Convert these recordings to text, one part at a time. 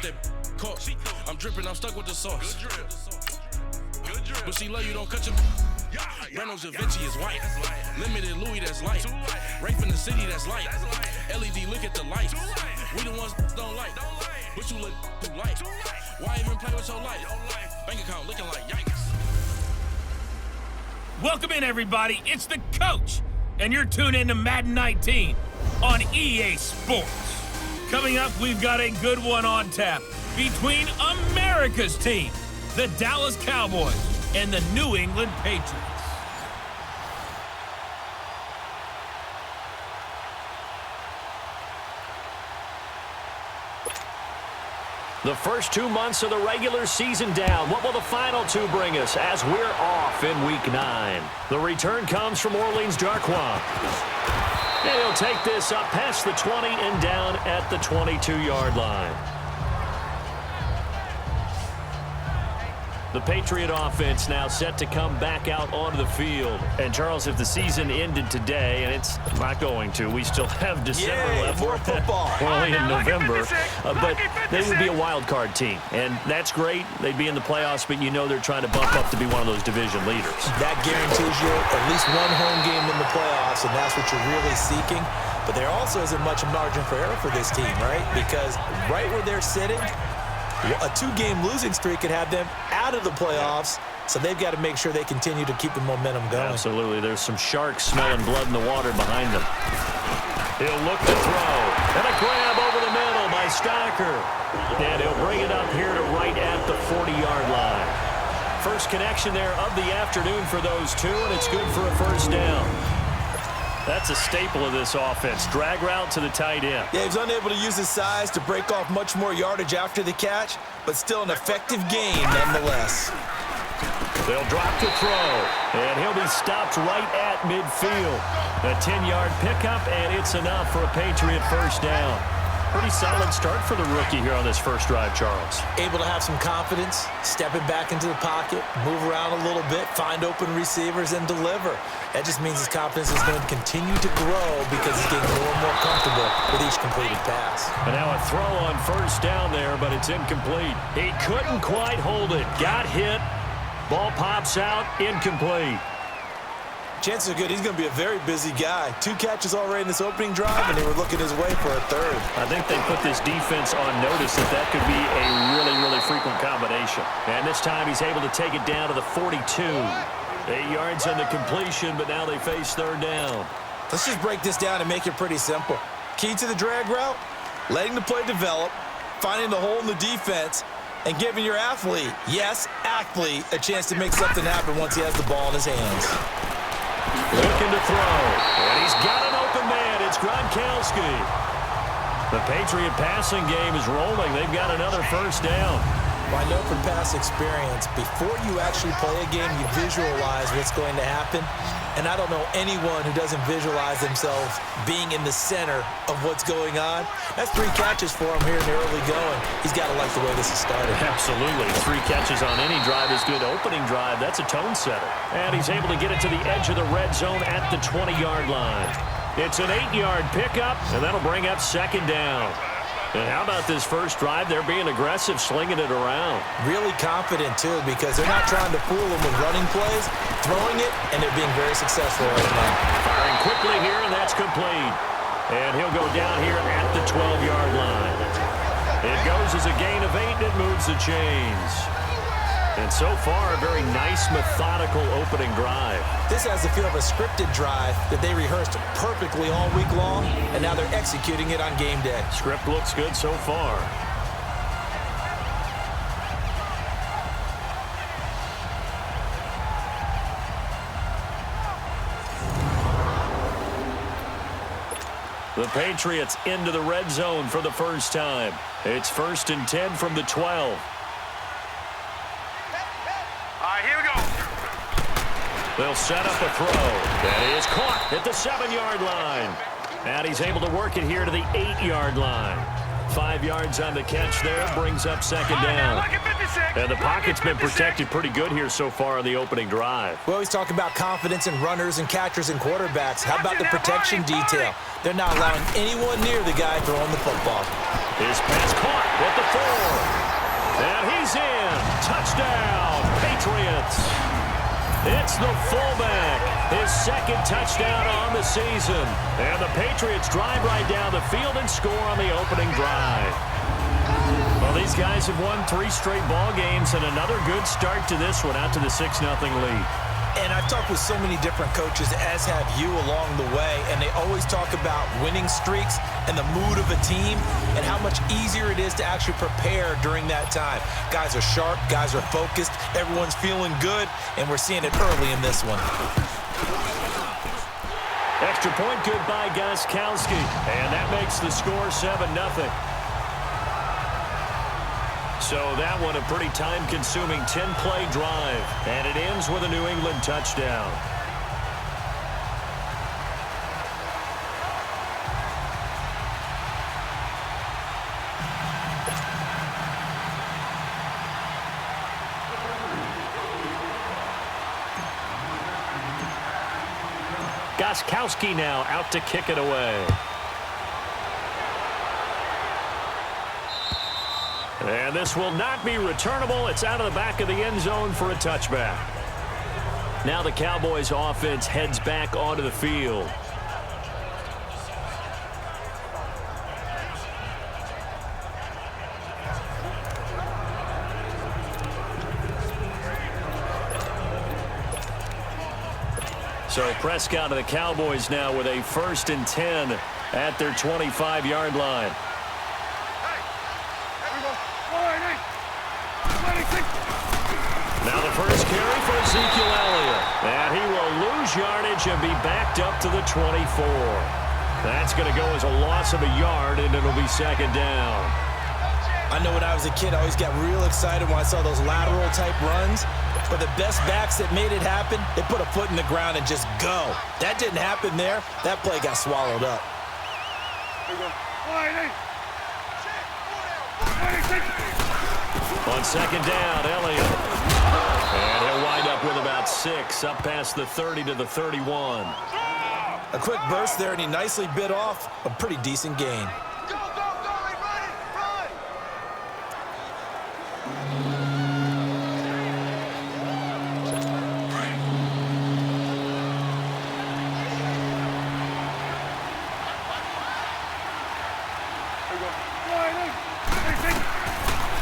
want that cost. I'm dripping, I'm stuck with the sauce. Good drip. But she love you, don't cut your. Reynolds Da Vinci is white. Limited Louis, that's light. Rafe in the city, that's light. LED, look at the lights. We the ones don't like. But you look too light. Why even play with your life? Bank account looking like yikes. Welcome in, everybody. It's the coach, and you're tuned in to Madden 19 on EA Sports. Coming up, we've got a good one on tap between America's team, the Dallas Cowboys, and the New England Patriots. The first 2 months of the regular season down. What will the final two bring us as we're off in Week 9? The return comes from Orleans Darquan. And he'll take this up past the 20 and down at the 22-yard line. The Patriot offense now set to come back out onto the field. And, Charles, if the season ended today, and it's not going to, we still have December left. More football. We're only in November. But they would be a wild card team. And that's great. They'd be in the playoffs, but you know they're trying to bump up to be one of those division leaders. That guarantees you at least one home game in the playoffs, and that's what you're really seeking. But there also isn't much margin for error for this team, right? Because right where they're sitting, a 2-game losing streak could have them out of the playoffs, so they've got to make sure they continue to keep the momentum going. Absolutely. There's some sharks smelling blood in the water behind them. He'll look to throw. And a grab over the middle by Stocker. And he'll bring it up here to right at the 40-yard line. First connection there of the afternoon for those two, and it's good for a first down. That's a staple of this offense. Drag route to the tight end. Yeah, he's unable to use his size to break off much more yardage after the catch, but still an effective game nonetheless. They'll drop to throw, and he'll be stopped right at midfield. A 10-yard pickup, and it's enough for a Patriot first down. Pretty solid start for the rookie here on this first drive, Charles. Able to have some confidence, stepping back into the pocket, move around a little bit, find open receivers, and deliver. That just means his confidence is going to continue to grow because he's getting more and more comfortable with each completed pass. And now a throw on first down there, but it's incomplete. He couldn't quite hold it. Got hit. Ball pops out. Incomplete. Chances are good he's going to be a very busy guy. 2 catches already in this opening drive, and they were looking his way for a third. I think they put this defense on notice that could be a really, really frequent combination. And this time he's able to take it down to the 42. 8 yards on the completion, but now they face third down. Let's just break this down and make it pretty simple. Key to the drag route, letting the play develop, finding the hole in the defense, and giving your athlete, yes, athlete, a chance to make something happen once he has the ball in his hands. Looking to throw, and he's got an open man. It's Gronkowski. The Patriot passing game is rolling. They've got another first down. Well, I know from past experience, before you actually play a game, you visualize what's going to happen. And I don't know anyone who doesn't visualize themselves being in the center of what's going on. That's 3 catches for him here in the early going. He's got to like the way this has started. Absolutely. 3 catches on any drive is good. Opening drive, that's a tone setter. And he's able to get it to the edge of the red zone at the 20-yard line. It's an 8-yard pickup, and that'll bring up second down. And how about this first drive? They're being aggressive, slinging it around. Really confident, too, because they're not trying to fool them with running plays, throwing it, and they're being very successful right now. Firing quickly here, and that's complete. And he'll go down here at the 12-yard line. It goes as a gain of 8, and it moves the chains. And so far, a very nice, methodical opening drive. This has the feel of a scripted drive that they rehearsed perfectly all week long, and now they're executing it on game day. Script looks good so far. The Patriots into the red zone for the first time. It's 1st and 10 from the 12. They'll set up a throw. That is caught at the 7-yard line. And he's able to work it here to the 8-yard line. 5 yards on the catch there, brings up second down. And the pocket's been protected pretty good here so far on the opening drive. We always talk about confidence in runners and catchers and quarterbacks. How about the protection detail? They're not allowing anyone near the guy throwing the football. His pass caught at the 4. And he's in. Touchdown, Patriots. It's the fullback. His second touchdown on the season. And the Patriots drive right down the field and score on the opening drive. Well, these guys have won 3 straight ball games and another good start to this one out to the 6-0 lead. And I've talked with so many different coaches, as have you along the way, and they always talk about winning streaks and the mood of a team and how much easier it is to actually prepare during that time. Guys are sharp, guys are focused, everyone's feeling good, and we're seeing it early in this one. Extra point good by Gostkowski, and that makes the score 7-0. So that one a pretty time-consuming 10-play drive, and it ends with a New England touchdown. Gostkowski now out to kick it away. And this will not be returnable. It's out of the back of the end zone for a touchback. Now the Cowboys offense heads back onto the field. So Prescott of the Cowboys now with a 1st and 10 at their 25-yard line. Now the first carry for Ezekiel Elliott. And he will lose yardage and be backed up to the 24. That's going to go as a loss of a yard, and it'll be 2nd down. I know when I was a kid, I always got real excited when I saw those lateral-type runs. But the best backs that made it happen, they put a foot in the ground and just go. That didn't happen there. That play got swallowed up. On 2nd down, Elliott. And he'll wind up with about 6, up past the 30 to the 31. A quick burst there, and he nicely bit off a pretty decent gain.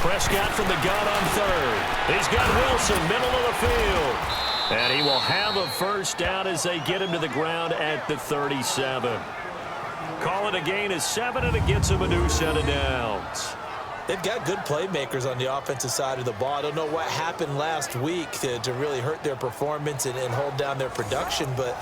Prescott from the gun on 3rd. He's got Wilson, middle of the field. And he will have a 1st down as they get him to the ground at the 37. Call it a gain of 7, and it gets him a new set of downs. They've got good playmakers on the offensive side of the ball. I don't know what happened last week to really hurt their performance and hold down their production, but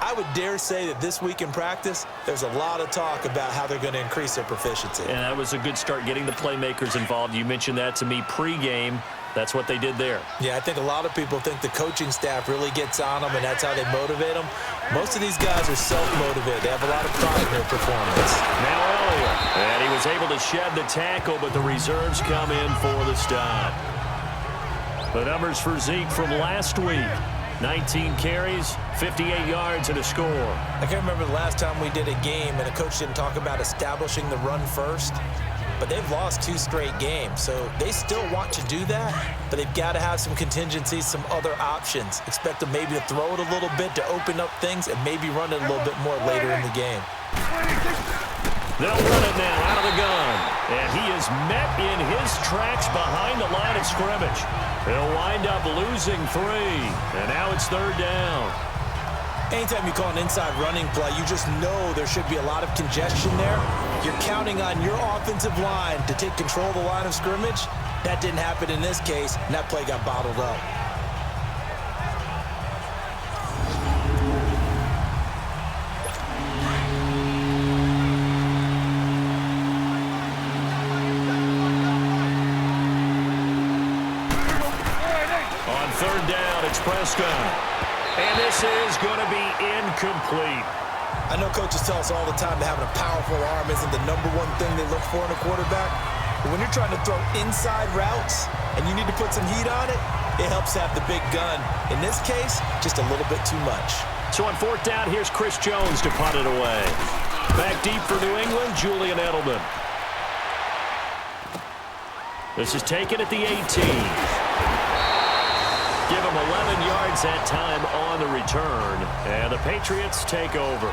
I would dare say that this week in practice, there's a lot of talk about how they're going to increase their proficiency. And that was a good start getting the playmakers involved. You mentioned that to me pregame. That's what they did there. Yeah, I think a lot of people think the coaching staff really gets on them, and that's how they motivate them. Most of these guys are self-motivated. They have a lot of pride in their performance. Now Elliott. And he was able to shed the tackle, but the reserves come in for the stop. The numbers for Zeke from last week. 19 carries, 58 yards, and a score. I can't remember the last time we did a game and a coach didn't talk about establishing the run first, but they've lost 2 straight games, so they still want to do that, but they've got to have some contingencies, some other options. Expect them maybe to throw it a little bit to open up things and maybe run it a little bit more later in the game. They'll run it now out of the gun. And he is met in his tracks behind the line of scrimmage. He'll wind up losing 3. And now it's 3rd down. Anytime you call an inside running play, you just know there should be a lot of congestion there. You're counting on your offensive line to take control of the line of scrimmage. That didn't happen in this case, and that play got bottled up. On 3rd down, it's Prescott. And this is going to be incomplete. I know coaches tell us all the time that having a powerful arm isn't the #1 thing they look for in a quarterback. But when you're trying to throw inside routes and you need to put some heat on it, it helps to have the big gun. In this case, just a little bit too much. So on 4th down, here's Chris Jones to punt it away. Back deep for New England, Julian Edelman. This is taken at the 18. Give him 11 yards that time on the return. And the Patriots take over.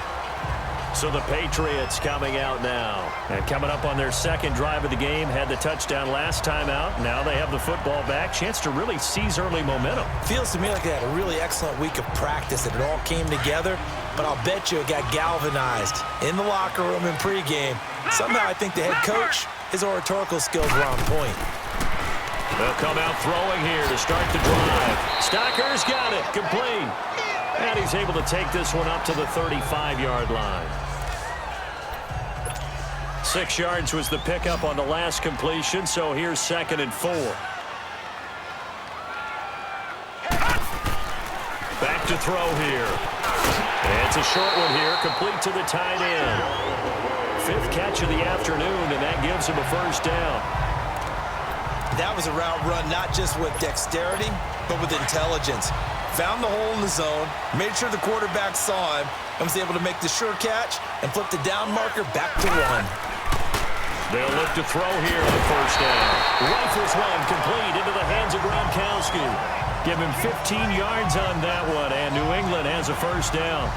So the Patriots coming out now. And coming up on their second drive of the game. Had the touchdown last time out. Now they have the football back. Chance to really seize early momentum. Feels to me like they had a really excellent week of practice. It all came together. But I'll bet you it got galvanized in the locker room in pregame. Somehow I think the head coach, his oratorical skills were on point. They'll come out throwing here to start the drive. Stocker's got it. Complete. And he's able to take this one up to the 35-yard line. 6 yards was the pickup on the last completion, so here's 2nd and 4. Back to throw here. And it's a short one here, complete to the tight end. 5th catch of the afternoon, and that gives him a first down. That was a route run not just with dexterity, but with intelligence. Found the hole in the zone, made sure the quarterback saw him, and was able to make the sure catch and flip the down marker back to 1. They'll look to throw here on first down. Rifles one complete into the hands of Gronkowski. Give him 15 yards on that one, and New England has a first down.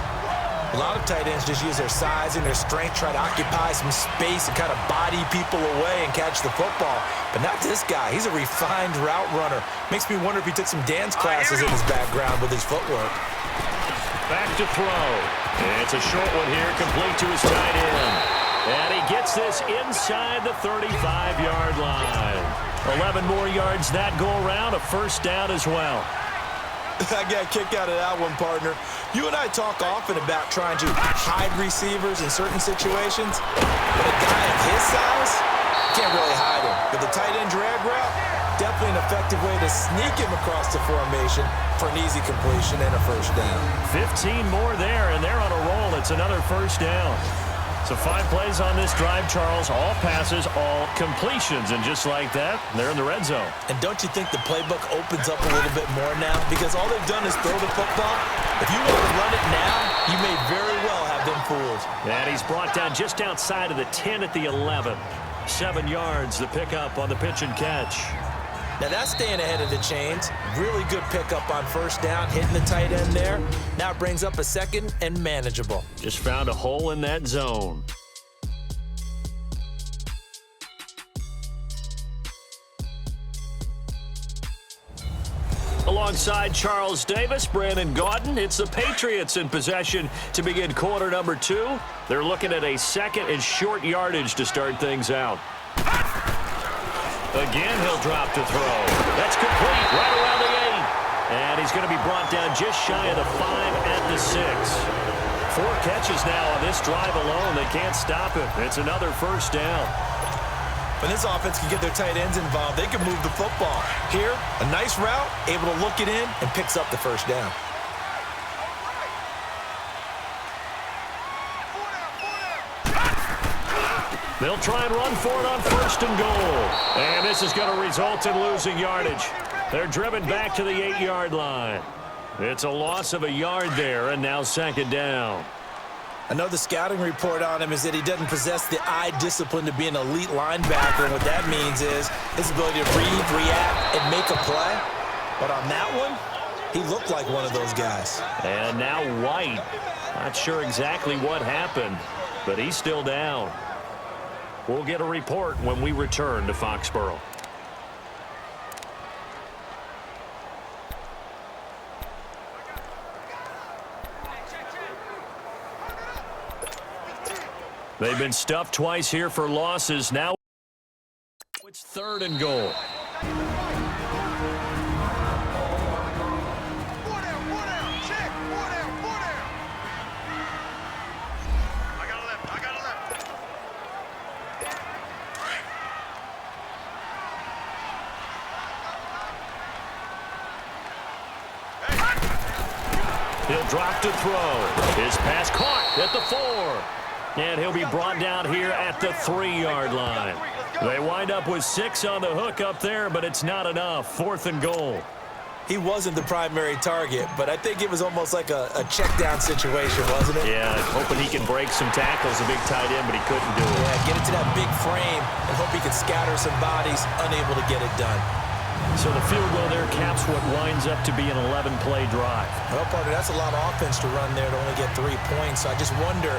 A lot of tight ends just use their size and their strength, try to occupy some space and kind of body people away and catch the football. But not this guy. He's a refined route runner. Makes me wonder if he took some dance classes in his background with his footwork. Back to throw. And it's a short one here, complete to his tight end. And he gets this inside the 35-yard line. 11 more yards that go around, a first down as well. I got a kick out of that one, partner. You and I talk often about trying to hide receivers in certain situations. But a guy of his size, can't really hide him. But the tight end drag route, definitely an effective way to sneak him across the formation for an easy completion and a first down. 15 more there, and they're on a roll. It's another first down. So 5 plays on this drive, Charles. All passes, all completions. And just like that, they're in the red zone. And don't you think the playbook opens up a little bit more now? Because all they've done is throw the football. If you want to run it now, you may very well have them fooled. And he's brought down just outside of the 10 at the 11. 7 yards, the pickup on the pitch and catch. Now that's staying ahead of the chains. Really good pickup on first down, hitting the tight end there. Now it brings up a second and manageable. Just found a hole in that zone. Alongside Charles Davis, Brandon Gaudin, it's the Patriots in possession to begin quarter number 2. They're looking at a 2nd and short yardage to start things out. Again, he'll drop to throw. That's complete right around the 8. And he's going to be brought down just shy of the 5 at the 6. 4 catches now on this drive alone. They can't stop him. It's another first down. When this offense can get their tight ends involved, they can move the football. Here, a nice route, able to look it in, and picks up the first down. They'll try and run for it on 1st and goal. And this is going to result in losing yardage. They're driven back to the 8-yard line. It's a loss of a yard there, and now 2nd down. I know the scouting report on him is that he doesn't possess the eye discipline to be an elite linebacker, and what that means is his ability to read, react, and make a play. But on that one, he looked like one of those guys. And now White. Not sure exactly what happened, but he's still down. We'll get a report when we return to Foxborough. They've been stuffed twice here for losses. Now it's 3rd and goal. He'll drop to throw. His pass caught at the 4. And he'll be brought down here at the 3-yard line. They wind up with 6 on the hook up there, but it's not enough. 4th and goal. He wasn't the primary target, but I think it was almost like a check-down situation, wasn't it? Yeah, hoping he can break some tackles, a big tight end, but he couldn't do it. Yeah, get into that big frame and hope he can scatter some bodies, unable to get it done. So the field goal there caps what winds up to be an 11-play drive. Well, partner, that's a lot of offense to run there to only get 3 points. So I just wonder,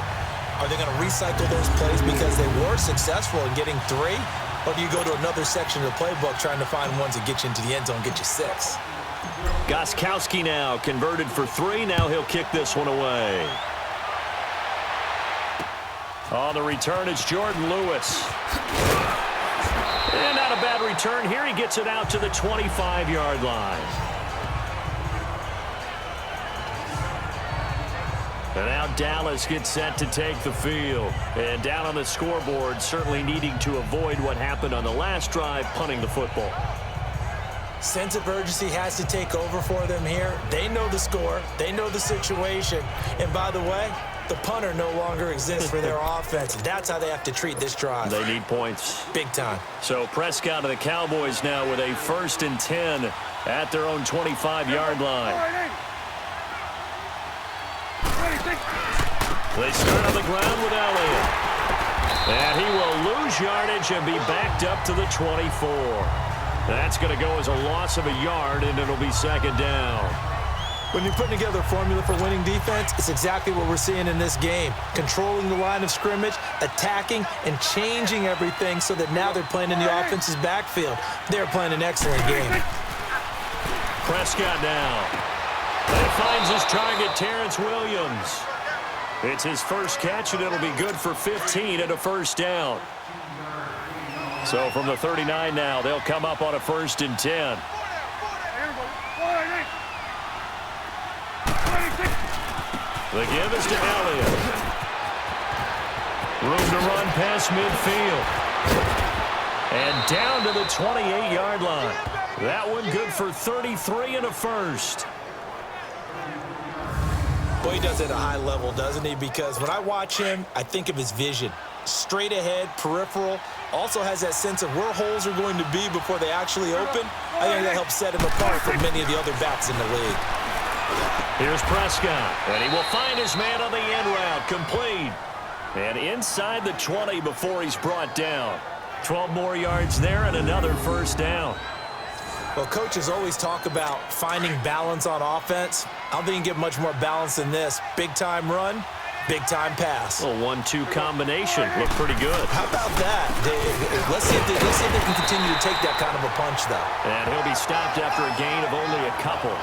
are they going to recycle those plays because they were successful in getting 3? Or do you go to another section of the playbook trying to find ones that get you into the end zone, get you 6? Gostkowski now converted for 3. Now he'll kick this one away. On the return, it's Jordan Lewis. And not a bad return here. He gets it out to the 25-yard line. And now Dallas gets set to take the field. And down on the scoreboard, certainly needing to avoid what happened on the last drive, punting the football. Sense of urgency has to take over for them here. They know the score. They know the situation. And by the way, the punter no longer exists for their offense. That's how they have to treat this drive. They need points. Big time. So Prescott of the Cowboys now with a 1st and 10 at their own 25-yard line. They start on the ground with Elliott. And he will lose yardage and be backed up to the 24. That's going to go as a loss of a yard, and it'll be 2nd down. When you're putting together a formula for winning defense, it's exactly what we're seeing in this game. Controlling the line of scrimmage, attacking, and changing everything so that now they're playing in the offense's backfield. They're playing an excellent game. Prescott now. And he finds his target, Terrence Williams. It's his first catch, and it'll be good for 15 and a 1st down. So from the 39 now, they'll come up on a 1st and 10. The give is to Elliott. Room to run past midfield. And down to the 28-yard line. That one good for 33 and a 1st. Boy, he does it at a high level, doesn't he? Because when I watch him, I think of his vision. Straight ahead, peripheral. Also has that sense of where holes are going to be before they actually open. I think that helps set him apart from many of the other backs in the league. Here's Prescott, and he will find his man on the end route, complete. And inside the 20 before he's brought down. 12 more yards there and another 1st down. Well, coaches always talk about finding balance on offense. I don't think you can get much more balance than this. Big-time run, big-time pass. A 1-2 combination. Looked pretty good. How about that? Let's see if they can continue to take that kind of a punch, though. And he'll be stopped after a gain of only a couple.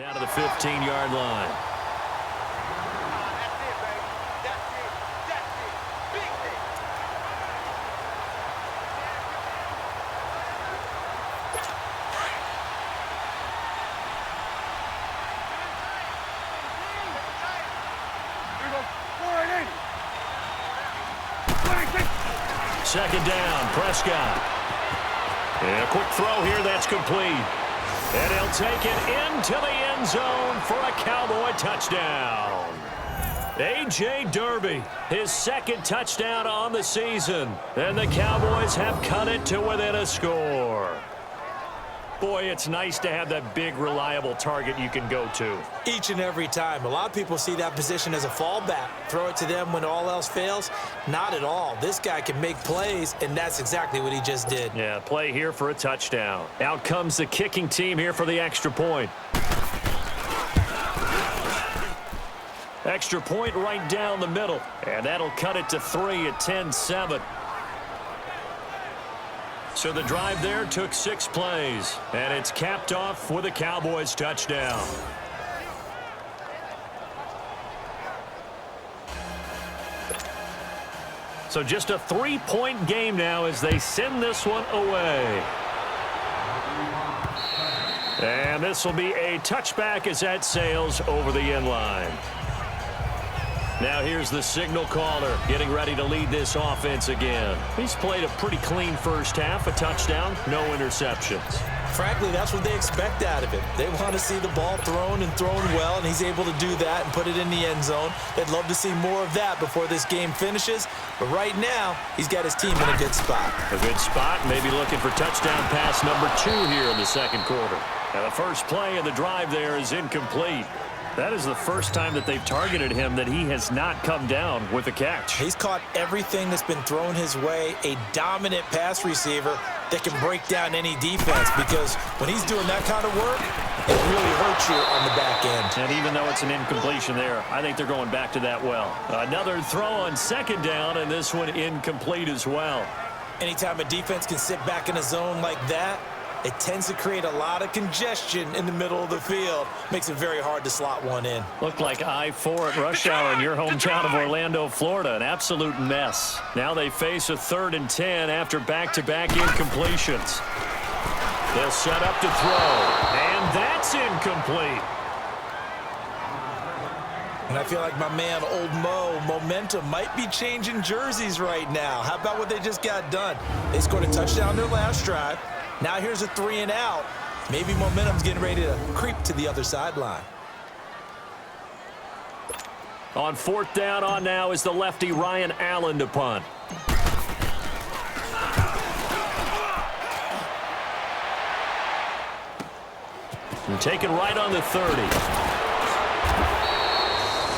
Down to the 15-yard line. Second down, Prescott. And a quick throw here that's complete. And he'll take it into the end zone for a Cowboy touchdown. A.J. Derby, his second touchdown on the season. And the Cowboys have cut it to within a score. Boy, it's nice to have that big, reliable target you can go to. Each and every time. A lot of people see that position as a fallback. Throw it to them when all else fails. Not at all. This guy can make plays, and that's exactly what he just did. Yeah, play here for a touchdown. Out comes the kicking team here for the extra point. Extra point right down the middle. And that'll cut it to 3 at 10-7. So the drive there took 6 plays, and it's capped off with a Cowboys touchdown. So just a 3-point game now as they send this one away. And this will be a touchback as that sails over the end line. Now here's the signal caller getting ready to lead this offense again. He's played a pretty clean first half, a touchdown, no interceptions. Frankly, that's what they expect out of him. They want to see the ball thrown and thrown well, and he's able to do that and put it in the end zone. They'd love to see more of that before this game finishes. But right now, he's got his team in a good spot. A good spot, maybe looking for touchdown pass number 2 here in the second quarter. Now the first play of the drive there is incomplete. That is the first time that they've targeted him that he has not come down with a catch. He's caught everything that's been thrown his way, a dominant pass receiver that can break down any defense, because when he's doing that kind of work, it really hurts you on the back end. And even though it's an incompletion there, I think they're going back to that well. Another throw on second down, and this one incomplete as well. Anytime a defense can sit back in a zone like that, it tends to create a lot of congestion in the middle of the field. Makes it very hard to slot one in. Looked like I-4 at rush hour in your hometown of Orlando, Florida. An absolute mess. Now they face a 3rd and 10 after back-to-back incompletions. They'll set up to throw, and that's incomplete. And I feel like my man, Old Mo, momentum might be changing jerseys right now. How about what they just got done? They scored a touchdown their last drive. Now here's a 3 and out. Maybe momentum's getting ready to creep to the other sideline. On 4th down on now is the lefty Ryan Allen to punt. And taken right on the 30.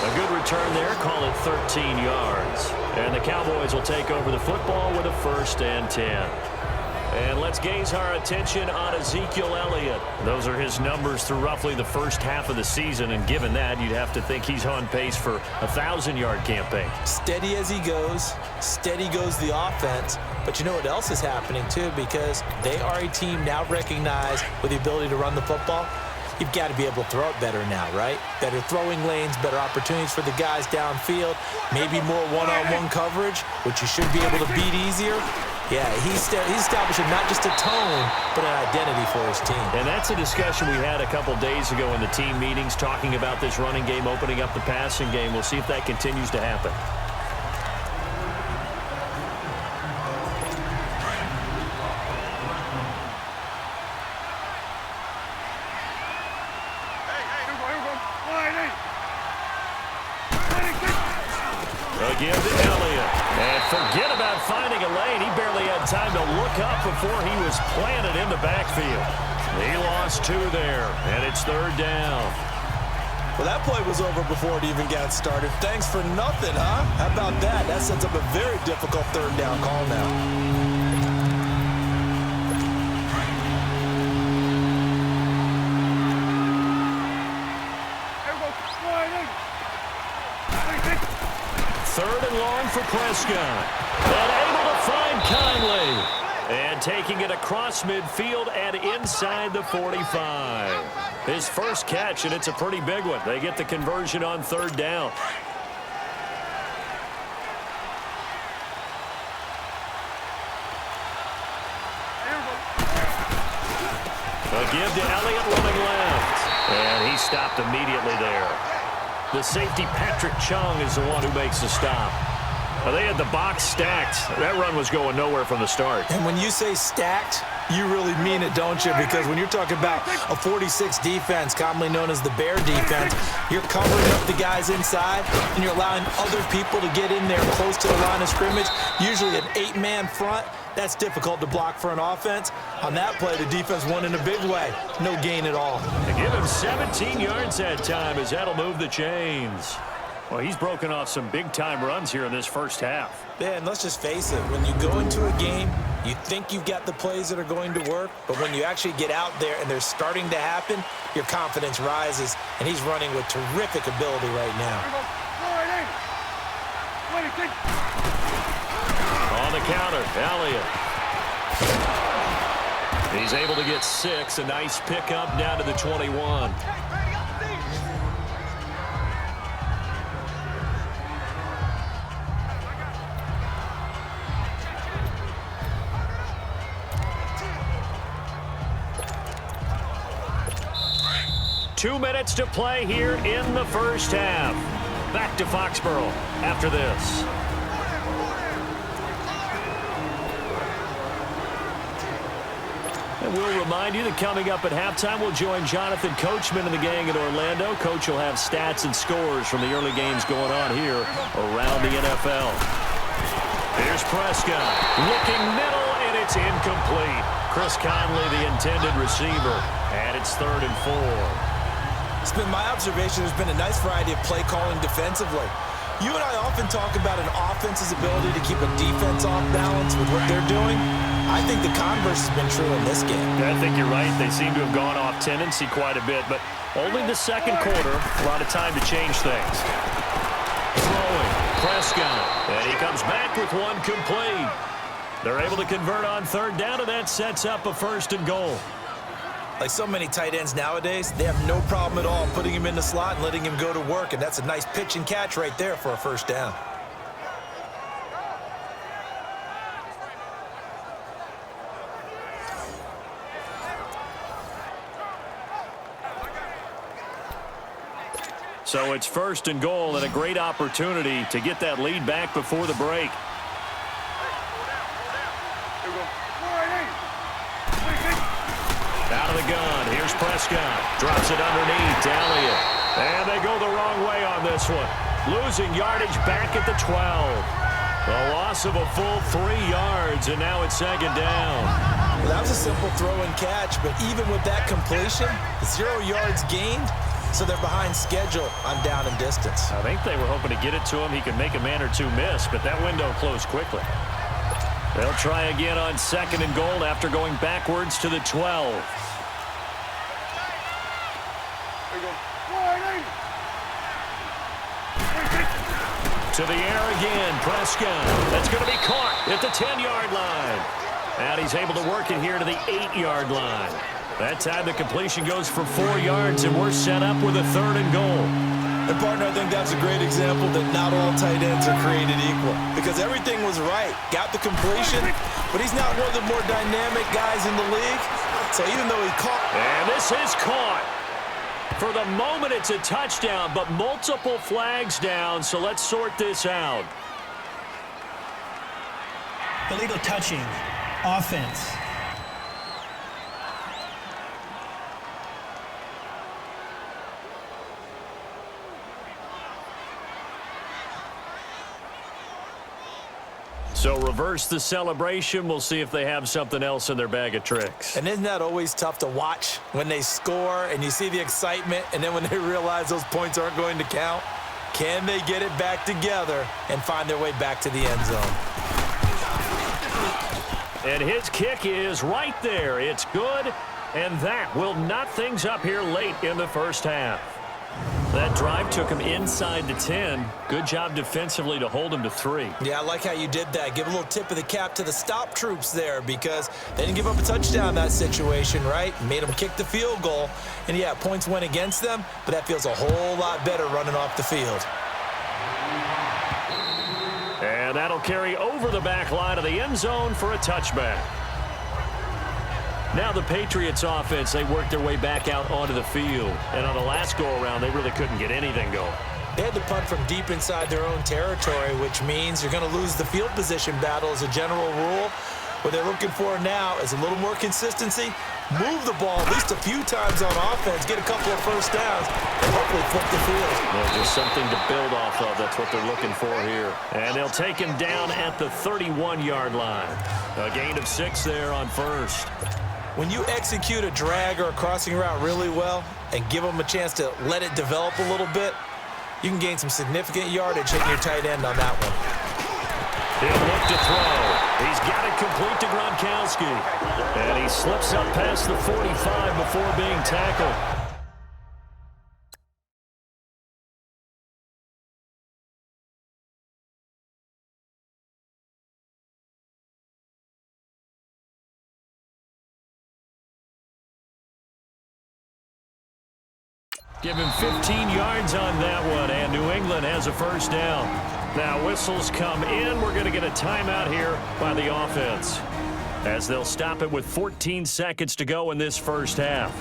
A good return there, call it 13 yards. And the Cowboys will take over the football with a 1st and 10. And let's gaze our attention on Ezekiel Elliott. Those are his numbers through roughly the first half of the season, and given that, you'd have to think he's on pace for a 1,000-yard campaign. Steady as he goes, steady goes the offense. But you know what else is happening, too, because they are a team now recognized with the ability to run the football. You've got to be able to throw it better now, right? Better throwing lanes, better opportunities for the guys downfield, maybe more one-on-one coverage, which you should be able to beat easier. Yeah, he's establishing not just a tone, but an identity for his team. And that's a discussion we had a couple days ago in the team meetings, talking about this running game, opening up the passing game. We'll see if that continues to happen. Again to Elliott. And forget about finding a lane. He barely had time to look up before he was planted in the backfield. He lost 2 there, and it's 3rd down. Well, that play was over before it even got started. Thanks for nothing, huh? How about that? That sets up a very difficult 3rd down call now. Third and long for Prescott. And able to find Conley. And taking it across midfield and inside the 45. His first catch, and it's a pretty big one. They get the conversion on third down. A give to Elliott running left. And he stopped immediately there. The safety, Patrick Chung, is the one who makes the stop. Well, they had the box stacked. That run was going nowhere from the start. And when you say stacked, you really mean it, don't you? Because when you're talking about a 46 defense, commonly known as the bear defense, you're covering up the guys inside, and you're allowing other people to get in there close to the line of scrimmage, usually an 8-man front. That's difficult to block for an offense. On that play, the defense won in a big way. No gain at all. They give him 17 yards that time as that'll move the chains. Well, he's broken off some big-time runs here in this first half. Yeah, and let's just face it. When you go into a game, you think you've got the plays that are going to work, but when you actually get out there and they're starting to happen, your confidence rises, and he's running with terrific ability right now. On the counter, Elliott. He's able to get 6. A nice pickup down to the 21. Two minutes to play here in the first half. Back to Foxborough after this. And we'll remind you that coming up at halftime, we'll join Jonathan Coachman and the gang in Orlando. Coach will have stats and scores from the early games going on here around the NFL. Here's Prescott, looking middle, and it's incomplete. Chris Conley, the intended receiver, and it's 3rd and 4. It's been my observation there's been a nice variety of play calling defensively. You and I often talk about an offense's ability to keep a defense off balance with what they're doing. I think the converse has been true in this game. I think you're right. They seem to have gone off tendency quite a bit, but only the second quarter, a lot of time to change things. Throwing, Prescott, and he comes back with one complete. They're able to convert on third down, and that sets up a 1st and goal. Like so many tight ends nowadays, they have no problem at all putting him in the slot and letting him go to work, and that's a nice pitch and catch right there for a 1st down. So it's 1st and goal and a great opportunity to get that lead back before the break. Out of the gun, here's Prescott. Drops it underneath to Elliott. And they go the wrong way on this one. Losing yardage back at the 12. The loss of a full 3 yards, and now it's 2nd down. Well, that was a simple throw and catch, but even with that completion, 0 yards gained, so they're behind schedule on down and distance. I think they were hoping to get it to him. He could make a man or two miss, but that window closed quickly. They'll try again on 2nd and goal after going backwards to the 12. To the air again, Prescott. That's going to be caught at the 10-yard line. And he's able to work it here to the 8-yard line. That time the completion goes for 4 yards, and we're set up with a 3rd and goal. And, partner, I think that's a great example that not all tight ends are created equal. Because everything was right. Got the completion, but he's not one of the more dynamic guys in the league. So even though he caught... And this is caught. For the moment, it's a touchdown, but multiple flags down, so let's sort this out. Illegal touching. Offense. So reverse the celebration. We'll see if they have something else in their bag of tricks. And isn't that always tough to watch when they score and you see the excitement, and then when they realize those points aren't going to count? Can they get it back together and find their way back to the end zone? And his kick is right there. It's good, and that will knot things up here late in the first half. That drive took him inside the 10. Good job defensively to hold him to 3. Yeah, I like how you did that. Give a little tip of the cap to the stop troops there because they didn't give up a touchdown in that situation, right? Made them kick the field goal. And, yeah, points went against them, but that feels a whole lot better running off the field. And that'll carry over the back line of the end zone for a touchback. Now the Patriots offense, they worked their way back out onto the field. And on the last go-around, they really couldn't get anything going. They had to punt from deep inside their own territory, which means you're going to lose the field position battle as a general rule. What they're looking for now is a little more consistency, move the ball at least a few times on offense, get a couple of first downs, and hopefully flip the field. Well, just something to build off of. That's what they're looking for here. And they'll take him down at the 31-yard line. A gain of 6 there on first. When you execute a drag or a crossing route really well and give them a chance to let it develop a little bit, you can gain some significant yardage hitting your tight end on that one. He'll look to throw. He's got it complete to Gronkowski. And he slips up past the 45 before being tackled. Give him 15 yards on that one, and New England has a first down. Now whistles come in. We're going to get a timeout here by the offense, as they'll stop it with 14 seconds to go in this first half.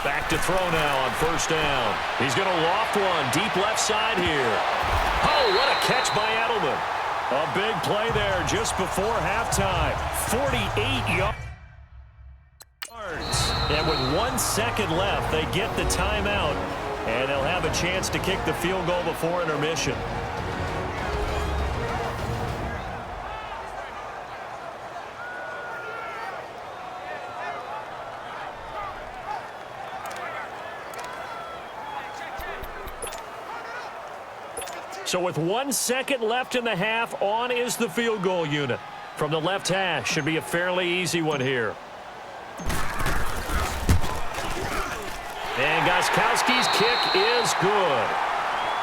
Back to throw now on first down. He's going to loft one deep left side here. Oh, what a catch by Edelman. A big play there just before halftime. 48 yards. And with 1 second left, they get the timeout. And they'll have a chance to kick the field goal before intermission. So with 1 second left in the half, on is the field goal unit. From the left hash, should be a fairly easy one here. And Gostkowski's kick is good.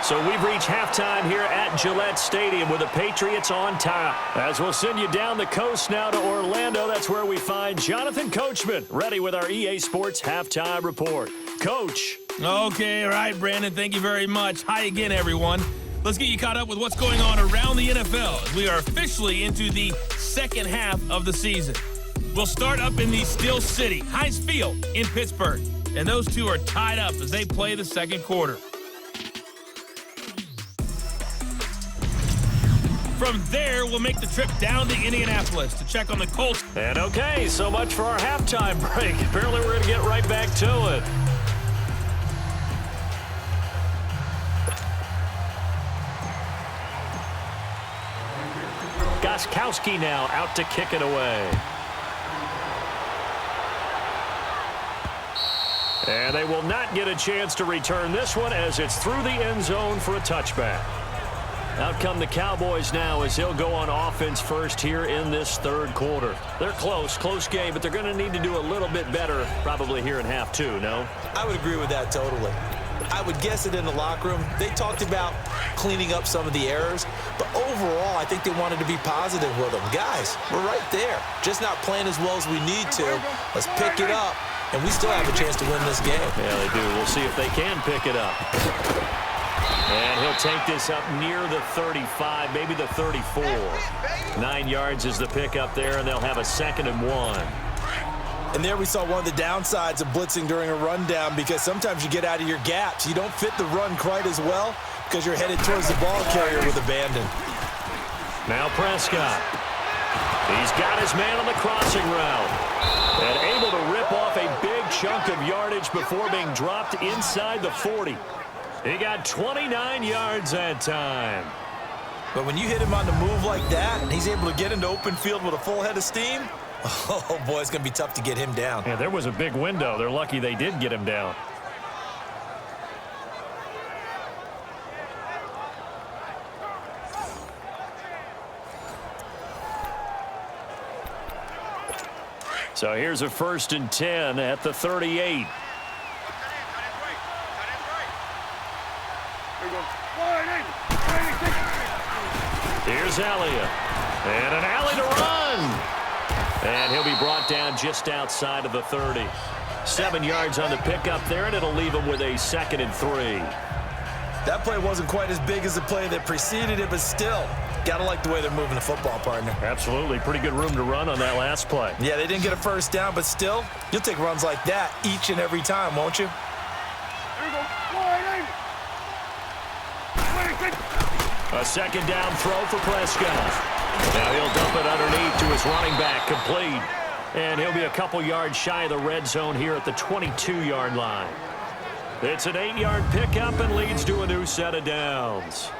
So we've reached halftime here at Gillette Stadium with the Patriots on top. As we'll send you down the coast now to Orlando, that's where we find Jonathan Coachman ready with our EA Sports Halftime Report. Coach. Okay, all right, Brandon, thank you very much. Hi again, everyone. Let's get you caught up with what's going on around the NFL as we are officially into the second half of the season. We'll start up in the Steel City, Heinz Field in Pittsburgh. And those two are tied up as they play the second quarter. From there, we'll make the trip down to Indianapolis to check on the Colts. And okay, so much for our halftime break. Apparently we're going to get right back to it. Gostkowski now out to kick it away. And they will not get a chance to return this one as it's through the end zone for a touchback. Out come the Cowboys now as they'll go on offense first here in this third quarter. They're close game, but they're going to need to do a little bit better probably here in half two, no? I would agree with that totally. I would guess it in the locker room. They talked about cleaning up some of the errors, but overall, I think they wanted to be positive with them. Guys, we're right there. Just not playing as well as we need to. Let's pick it up, and we still have a chance to win this game. Yeah, they do. We'll see if they can pick it up. And he'll take this up near the 35, maybe the 34. 9 yards is the pickup there, and they'll have a 2nd and 1. And there we saw one of the downsides of blitzing during a rundown, because sometimes you get out of your gaps. You don't fit the run quite as well because you're headed towards the ball carrier with abandon. Now Prescott. He's got his man on the crossing route. And able to rip off a big chunk of yardage before being dropped inside the 40. He got 29 yards that time. But when you hit him on the move like that, and he's able to get into open field with a full head of steam, oh boy, it's going to be tough to get him down. Yeah, there was a big window. They're lucky they did get him down. So here's a 1st and 10 at the 38. Here's Elliott. And an alley to run. And he'll be brought down just outside of the 30. 7 yards on the pickup there, and it'll leave him with a 2nd and 3. That play wasn't quite as big as the play that preceded it, but still, got to like the way they're moving the football, partner. Absolutely. Pretty good room to run on that last play. Yeah, they didn't get a first down, but still, you'll take runs like that each and every time, won't you? A 2nd down throw for Prescott. Now he'll dump it underneath to his running back, complete. And he'll be a couple yards shy of the red zone here at the 22-yard line. It's an 8-yard pickup and leads to a new set of downs.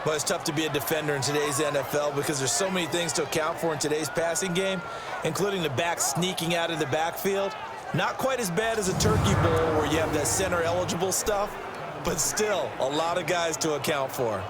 But it's tough to be a defender in today's NFL because there's so many things to account for in today's passing game, including the back sneaking out of the backfield. Not quite as bad as a turkey bowl where you have that center-eligible stuff, but still a lot of guys to account for.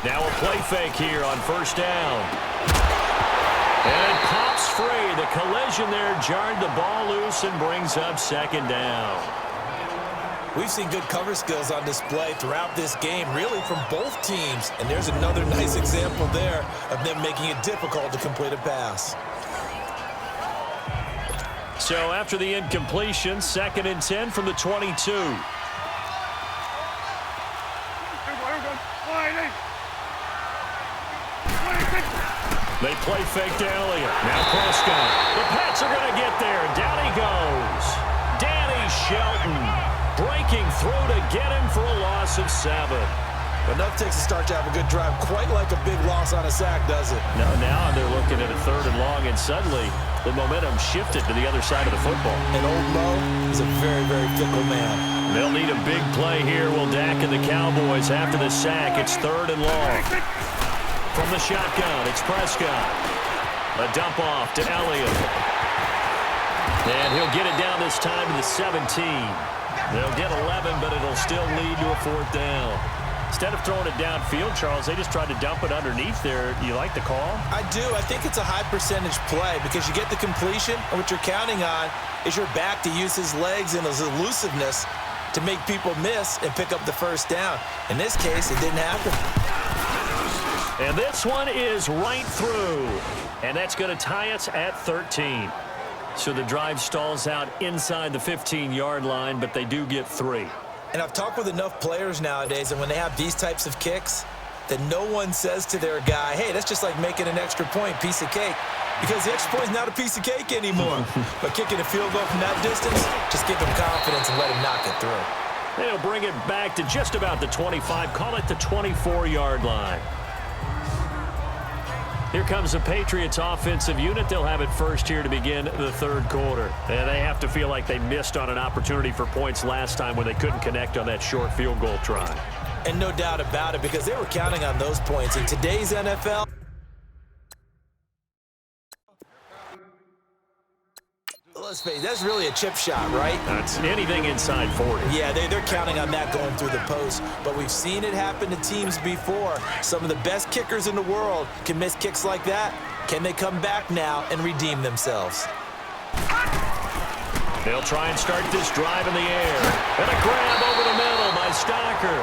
Now a play fake here on 1st down. And it pops free. The collision there jarred the ball loose and brings up 2nd down. We've seen good cover skills on display throughout this game, really from both teams. And there's another nice example there of them making it difficult to complete a pass. So after the incompletion, 2nd and 10 from the 22. They play fake to Elliott. Now Prescott. The Pats are going to get there. Down he goes. Danny Shelton breaking through to get him for a loss of 7. Enough takes a start to have a good drive. Quite like a big loss on a sack, does it? No, now they're looking at a 3rd and long, and suddenly the momentum shifted to the other side of the football. And old Mo is a very, very fickle man. They'll need a big play here. Will Dak and the Cowboys after the sack. It's 3rd and long. From the shotgun, it's Prescott. A dump off to Elliott. And he'll get it down this time to the 17. They'll get 11, but it'll still lead to a 4th down. Instead of throwing it downfield, Charles, they just tried to dump it underneath there. You like the call? I do. I think it's a high percentage play because you get the completion, and what you're counting on is your back to use his legs and his elusiveness to make people miss and pick up the 1st down. In this case, it didn't happen. And this one is right through. And that's going to tie us at 13. So the drive stalls out inside the 15-yard line, but they do get 3. And I've talked with enough players nowadays, and when they have these types of kicks, that no one says to their guy, hey, that's just like making an extra point, piece of cake. Because the extra point is not a piece of cake anymore. But kicking a field goal from that distance, just give him confidence and let him knock it through. They'll bring it back to just about the 25. Call it the 24-yard line. Here comes the Patriots offensive unit. They'll have it first here to begin the 3rd quarter. And they have to feel like they missed on an opportunity for points last time when they couldn't connect on that short field goal try. And no doubt about it, because they were counting on those points. In today's NFL, let's face it, that's really a chip shot, right? That's anything inside 40. Yeah, they're counting on that going through the post. But we've seen it happen to teams before. Some of the best kickers in the world can miss kicks like that. Can they come back now and redeem themselves? They'll try and start this drive in the air. And a grab over the middle by Stocker.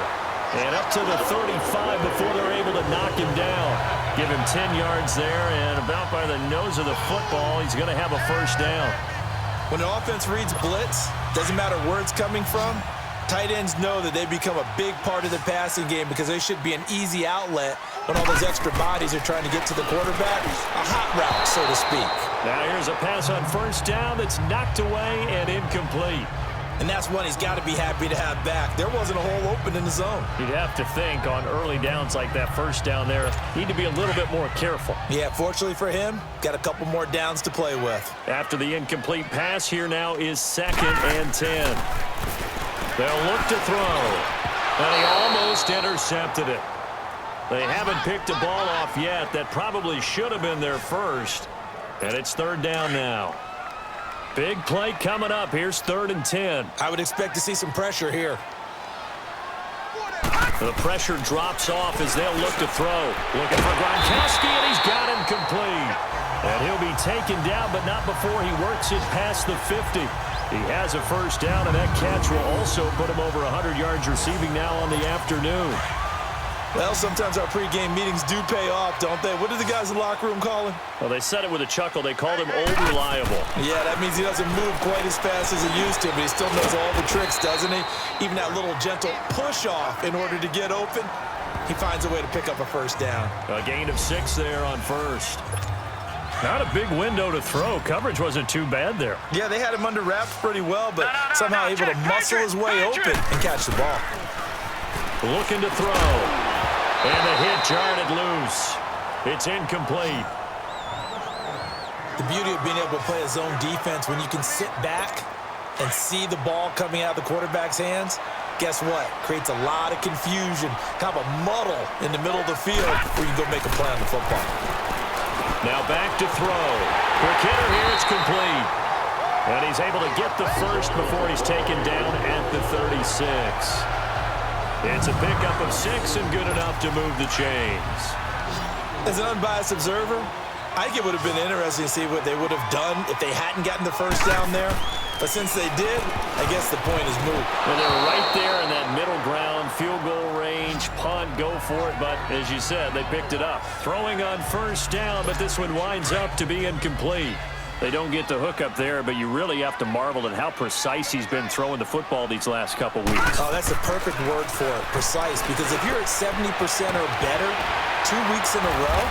And up to the 35 before they're able to knock him down. Give him 10 yards there, and about by the nose of the football, he's going to have a first down. When the offense reads blitz, doesn't matter where it's coming from, tight ends know that they become a big part of the passing game because they should be an easy outlet when all those extra bodies are trying to get to the quarterback. A hot route, so to speak. Now here's a pass on first down that's knocked away and incomplete. And that's one he's got to be happy to have back. There wasn't a hole open in the zone. You'd have to think on early downs like that first down there, need to be a little bit more careful. Yeah, fortunately for him, got a couple more downs to play with. After the incomplete pass, here now is 2nd and 10. They'll look to throw, and he almost intercepted it. They haven't picked a ball off yet. That probably should have been their first, and it's 3rd down now. Big play coming up. Here's 3rd and 10. I would expect to see some pressure here. The pressure drops off as they'll look to throw. Looking for Gronkowski, and he's got him complete. And he'll be taken down, but not before he works it past the 50. He has a first down, and that catch will also put him over 100 yards receiving now on the afternoon. Well, sometimes our pregame meetings do pay off, don't they? What did the guys in the locker room call him? Well, they said it with a chuckle. They called him Old Reliable. Yeah, that means he doesn't move quite as fast as he used to, but he still knows all the tricks, doesn't he? Even that little gentle push-off in order to get open, he finds a way to pick up a first down. A gain of 6 there on first. Not a big window to throw. Coverage wasn't too bad there. Yeah, they had him under wraps pretty well, but somehow able to muscle his way open and catch the ball. Looking to throw. And the hit jarred it loose. It's incomplete. The beauty of being able to play a zone defense when you can sit back and see the ball coming out of the quarterback's hands, guess what? Creates a lot of confusion, kind of a muddle in the middle of the field where you go make a play on the football. Now back to throw. Quick hitter here, it's complete. And he's able to get the first before he's taken down at the 36. It's a pickup of 6 and good enough to move the chains. As an unbiased observer, I think it would have been interesting to see what they would have done if they hadn't gotten the first down there. But since they did, I guess the point is moot. Well, they're right there in that middle ground, field goal range, punt, go for it. But as you said, they picked it up. Throwing on first down, but this one winds up to be incomplete. They don't get the hook up there, but you really have to marvel at how precise he's been throwing the football these last couple weeks. Oh, that's the perfect word for it, precise. Because if you're at 70% or better 2 weeks in a row,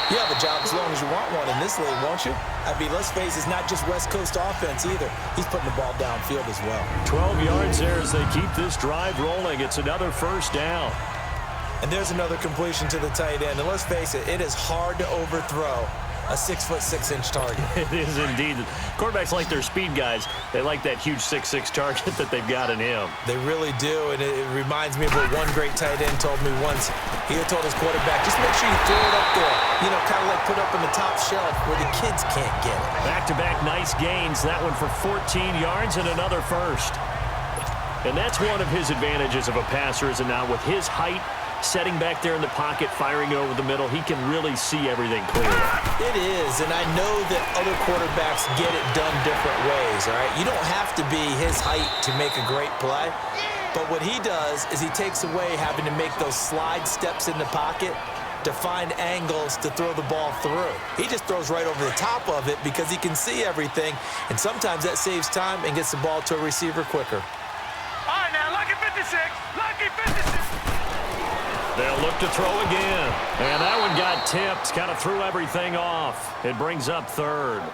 you have a job as long as you want one in this league, won't you? I mean, let's face it, it's not just West Coast offense either. He's putting the ball downfield as well. 12 yards there as they keep this drive rolling. It's another first down. And there's another completion to the tight end. And let's face it, it is hard to overthrow a 6'6" target. It is indeed. Quarterbacks like their speed guys. They like that huge 6'6" target that they've got in him. They really do, and it reminds me of what one great tight end told me once. He had told his quarterback, just make sure you throw it up there. You know, kind of like put up on the top shelf where the kids can't get it. Back-to-back nice gains. That one for 14 yards and another first. And that's one of his advantages of a passer, is it not? With his height, setting back there in the pocket, firing it over the middle, he can really see everything clearly. It is, and I know that other quarterbacks get it done different ways, all right? You don't have to be his height to make a great play, but what he does is he takes away having to make those slide steps in the pocket to find angles to throw the ball through. He just throws right over the top of it because he can see everything, and sometimes that saves time and gets the ball to a receiver quicker. All right, now, lucky 56, lucky 56. They'll look to throw again. And that one got tipped, kind of threw everything off. It brings up 3rd.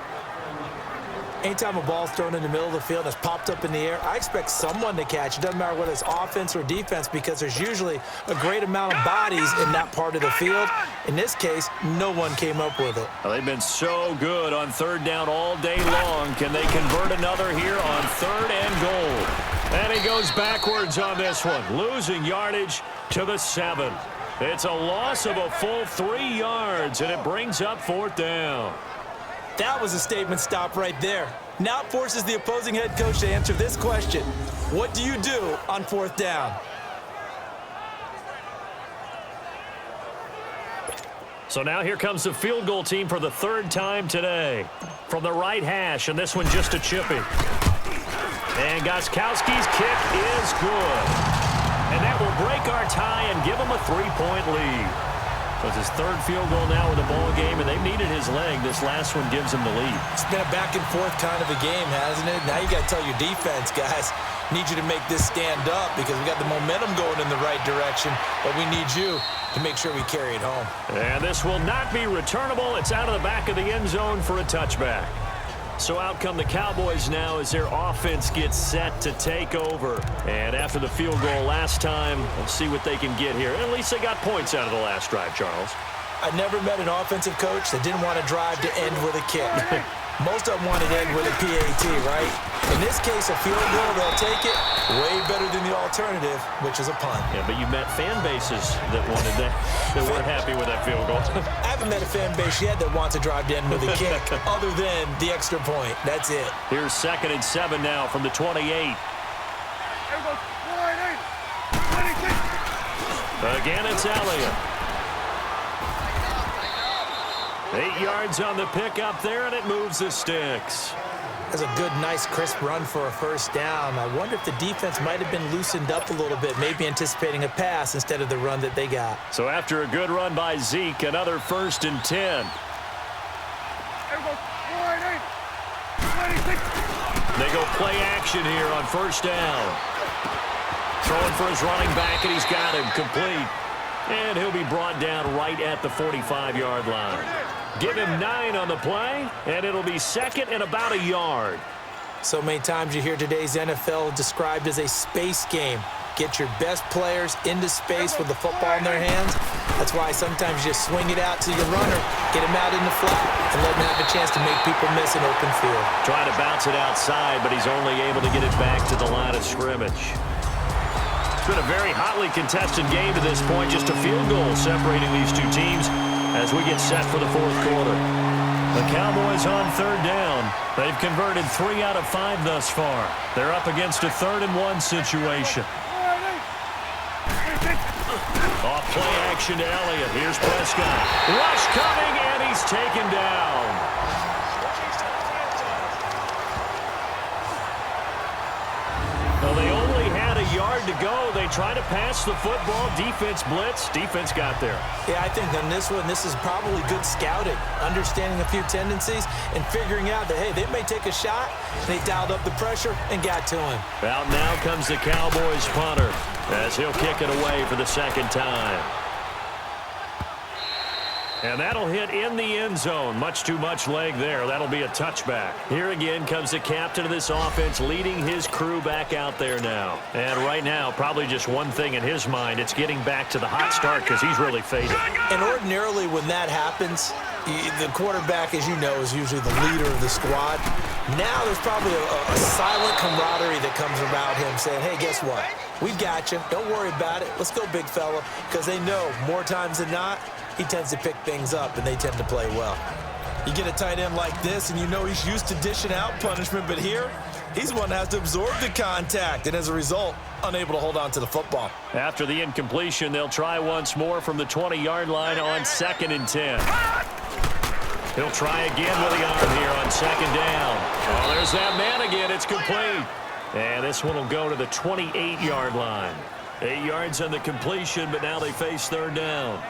Anytime a ball's thrown in the middle of the field and it's popped up in the air, I expect someone to catch. It doesn't matter whether it's offense or defense because there's usually a great amount of bodies in that part of the field. In this case, no one came up with it. Well, they've been so good on 3rd down all day long. Can they convert another here on 3rd and goal? And he goes backwards on this one, losing yardage to the 7. It's a loss of a full 3 yards, and it brings up 4th down. That was a statement stop right there. Now it forces the opposing head coach to answer this question. What do you do on 4th down? So now here comes the field goal team for the 3rd time today. From the right hash, and this one just a chipping. And Gostkowski's kick is good. And that will break our tie and give them a 3-point lead. It's his third field goal now in the ball game, and they've needed his leg. This last one gives him the lead. It's been a back-and-forth kind of a game, hasn't it? Now you got to tell your defense, guys, need you to make this stand up because we got the momentum going in the right direction, but we need you to make sure we carry it home. And this will not be returnable. It's out of the back of the end zone for a touchback. So out come the Cowboys now as their offense gets set to take over. And after the field goal last time, we'll see what they can get here. At least they got points out of the last drive, Charles. I never met an offensive coach that didn't want to drive to end with a kick. Most of them want to end with a PAT, right? In this case, a field goal, they'll take it. Way better than the alternative, which is a punt. Yeah, but you met fan bases that wanted that. They weren't happy with that field goal. I haven't met a fan base yet that wants to drive to end with a kick other than the extra point. That's it. Here's 2nd and 7 now from the 28. Again, it's Elliott. 8 yards on the pickup there, and it moves the sticks. That's a good, nice, crisp run for a first down. I wonder if the defense might have been loosened up a little bit, maybe anticipating a pass instead of the run that they got. So after a good run by Zeke, another 1st and 10. They go play action here on 1st down. Throwing for his running back, and he's got him complete. And he'll be brought down right at the 45-yard line. Give him 9 on the play, and it'll be 2nd and about a yard. So many times you hear today's NFL described as a space game. Get your best players into space with the football in their hands. That's why sometimes you just swing it out to your runner, get him out in the flat, and let him have a chance to make people miss an open field. Trying to bounce it outside, but he's only able to get it back to the line of scrimmage. It's been a very hotly contested game to this point. Just a field goal separating these two teams as we get set for the 4th quarter. The Cowboys on 3rd down. They've converted 3 out of 5 thus far. They're up against a 3rd and 1 situation. Off play action to Elliott. Here's Prescott. Rush coming, and he's taken down. Well, they only had a yard to go. They try to pass the football. Defense blitz. Defense got there. Yeah, I think on this one, this is probably good scouting, understanding a few tendencies, and figuring out that, hey, they may take a shot. They dialed up the pressure and got to him. Out now comes the Cowboys punter as he'll kick it away for the 2nd time. And that'll hit in the end zone. Much too much leg there. That'll be a touchback. Here again comes the captain of this offense leading his crew back out there now. And right now, probably just one thing in his mind. It's getting back to the hot start because he's really faded. And ordinarily when that happens, the quarterback, as you know, is usually the leader of the squad. Now there's probably a silent camaraderie that comes around him saying, hey, guess what? We've got you. Don't worry about it. Let's go, big fella. Because they know more times than not, he tends to pick things up, and they tend to play well. You get a tight end like this, and you know he's used to dishing out punishment, but here, he's the one that has to absorb the contact, and as a result, unable to hold on to the football. After the incompletion, they'll try once more from the 20-yard line on 2nd and 10. He'll try again with the arm here on 2nd down. Oh, there's that man again. It's complete. And this one will go to the 28-yard line. 8 yards on the completion, but now they face 3rd down.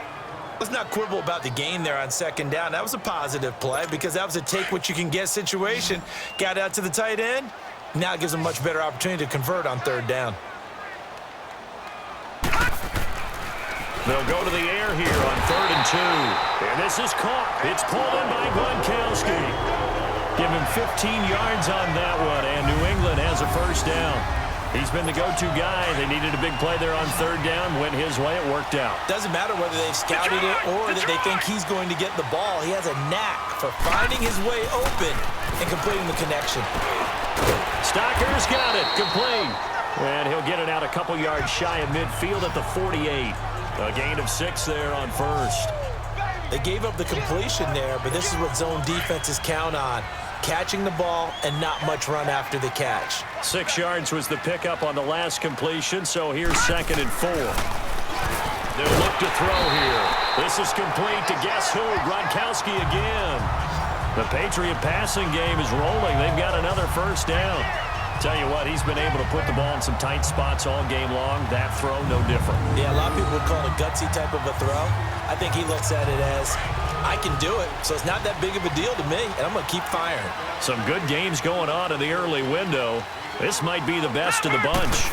Let's not quibble about the gain there on 2nd down. That was a positive play because that was a take-what-you-can-get situation. Got out to the tight end. Now it gives them a much better opportunity to convert on 3rd down. They'll go to the air here on 3rd and 2. And this is caught. It's pulled in by Gronkowski. Give him 15 yards on that one, and New England has a 1st down. He's been the go-to guy. They needed a big play there on 3rd down. Went his way. It worked out. Doesn't matter whether they've scouted it or that they think he's going to get the ball. He has a knack for finding his way open and completing the connection. Stocker's got it. Complete. And he'll get it out a couple yards shy of midfield at the 48. A gain of 6 there on 1st. They gave up the completion there, but this is what zone defenses count on. Catching the ball and not much run after the catch. 6 yards was the pickup on the last completion, so here's 2nd and 4. They'll look to throw here. This is complete to guess who? Gronkowski again. The Patriot passing game is rolling. They've got another 1st down. Tell you what, he's been able to put the ball in some tight spots all game long. That throw, no different. Yeah, a lot of people would call it a gutsy type of a throw. I think he looks at it as, I can do it, so it's not that big of a deal to me, and I'm going to keep firing. Some good games going on in the early window. This might be the best of the bunch.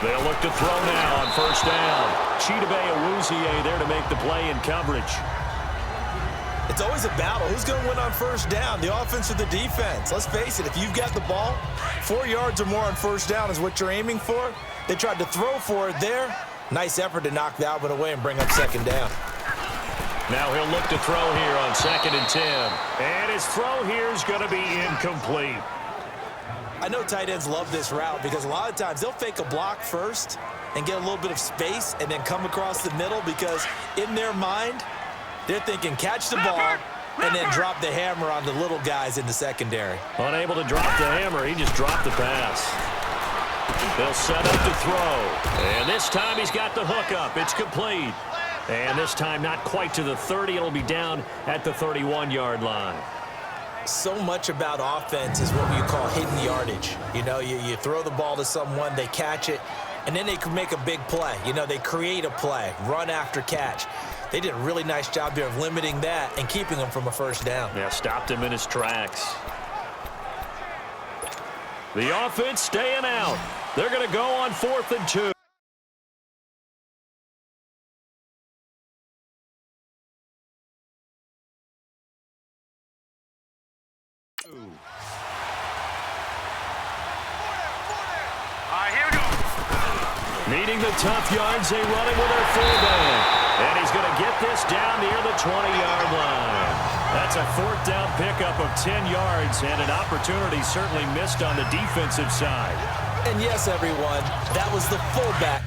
They'll look to throw now on first down. Chidobe Awuzie there to make the play in coverage. It's always a battle. Who's going to win on first down, the offense or the defense? Let's face it, if you've got the ball, 4 yards or more on first down is what you're aiming for. They tried to throw for it there. Nice effort to knock that one away and bring up second down. Now he'll look to throw here on 2nd and 10. And his throw here is going to be incomplete. I know tight ends love this route because a lot of times they'll fake a block first and get a little bit of space and then come across the middle because in their mind, they're thinking catch the ball and then drop the hammer on the little guys in the secondary. Unable to drop the hammer, he just dropped the pass. They'll set up to throw. And this time he's got the hook up. It's complete. And this time not quite to the 30. It'll be down at the 31-yard line. So much about offense is what we call hidden yardage. You know, you throw the ball to someone, they catch it, and then they can make a big play. You know, they create a play, run after catch. They did a really nice job there of limiting that and keeping him from a first down. Yeah, stopped him in his tracks. The offense staying out. They're going to go on 4th and 2. Here we go. Needing the tough yards, they run it with their fullback. And he's going to get this down near the 20-yard line. That's a 4th down pickup of 10 yards and an opportunity certainly missed on the defensive side. And yes, everyone, that was the fullback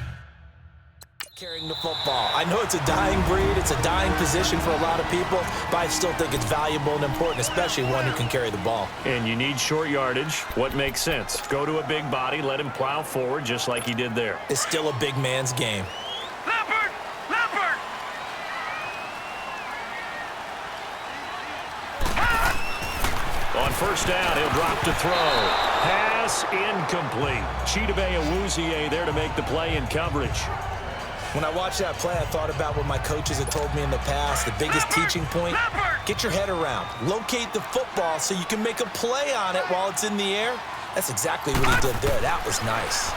carrying the football. I know it's a dying breed, it's a dying position for a lot of people, but I still think it's valuable and important, especially one who can carry the ball. And you need short yardage. What makes sense? Go to a big body, let him plow forward just like he did there. It's still a big man's game. Leopard! Leopard! On first down, he'll drop to throw. Pass incomplete. Chidobe Awuzie there to make the play in coverage. When I watched that play, I thought about what my coaches had told me in the past. The biggest teaching point, get your head around. Locate the football so you can make a play on it while it's in the air. That's exactly what he did there. That was nice.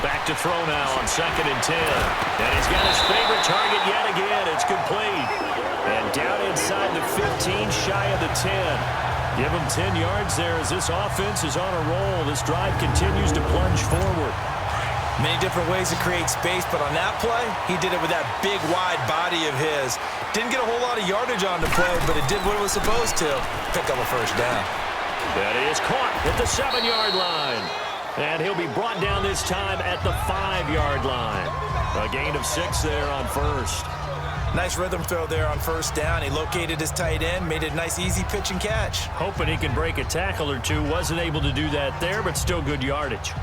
Back to throw now on 2nd and 10. And he's got his favorite target yet again. It's complete. And down inside the 15, shy of the 10. Give him 10 yards there as this offense is on a roll. This drive continues to plunge forward. Many different ways to create space, but on that play, he did it with that big, wide body of his. Didn't get a whole lot of yardage on the play, but it did what it was supposed to. Pick up a first down. That is caught at the 7-yard line. And he'll be brought down this time at the 5-yard line. A gain of 6 there on first. Nice rhythm throw there on first down. He located his tight end, made it a nice, easy pitch and catch. Hoping he can break a tackle or two. Wasn't able to do that there, but still good yardage.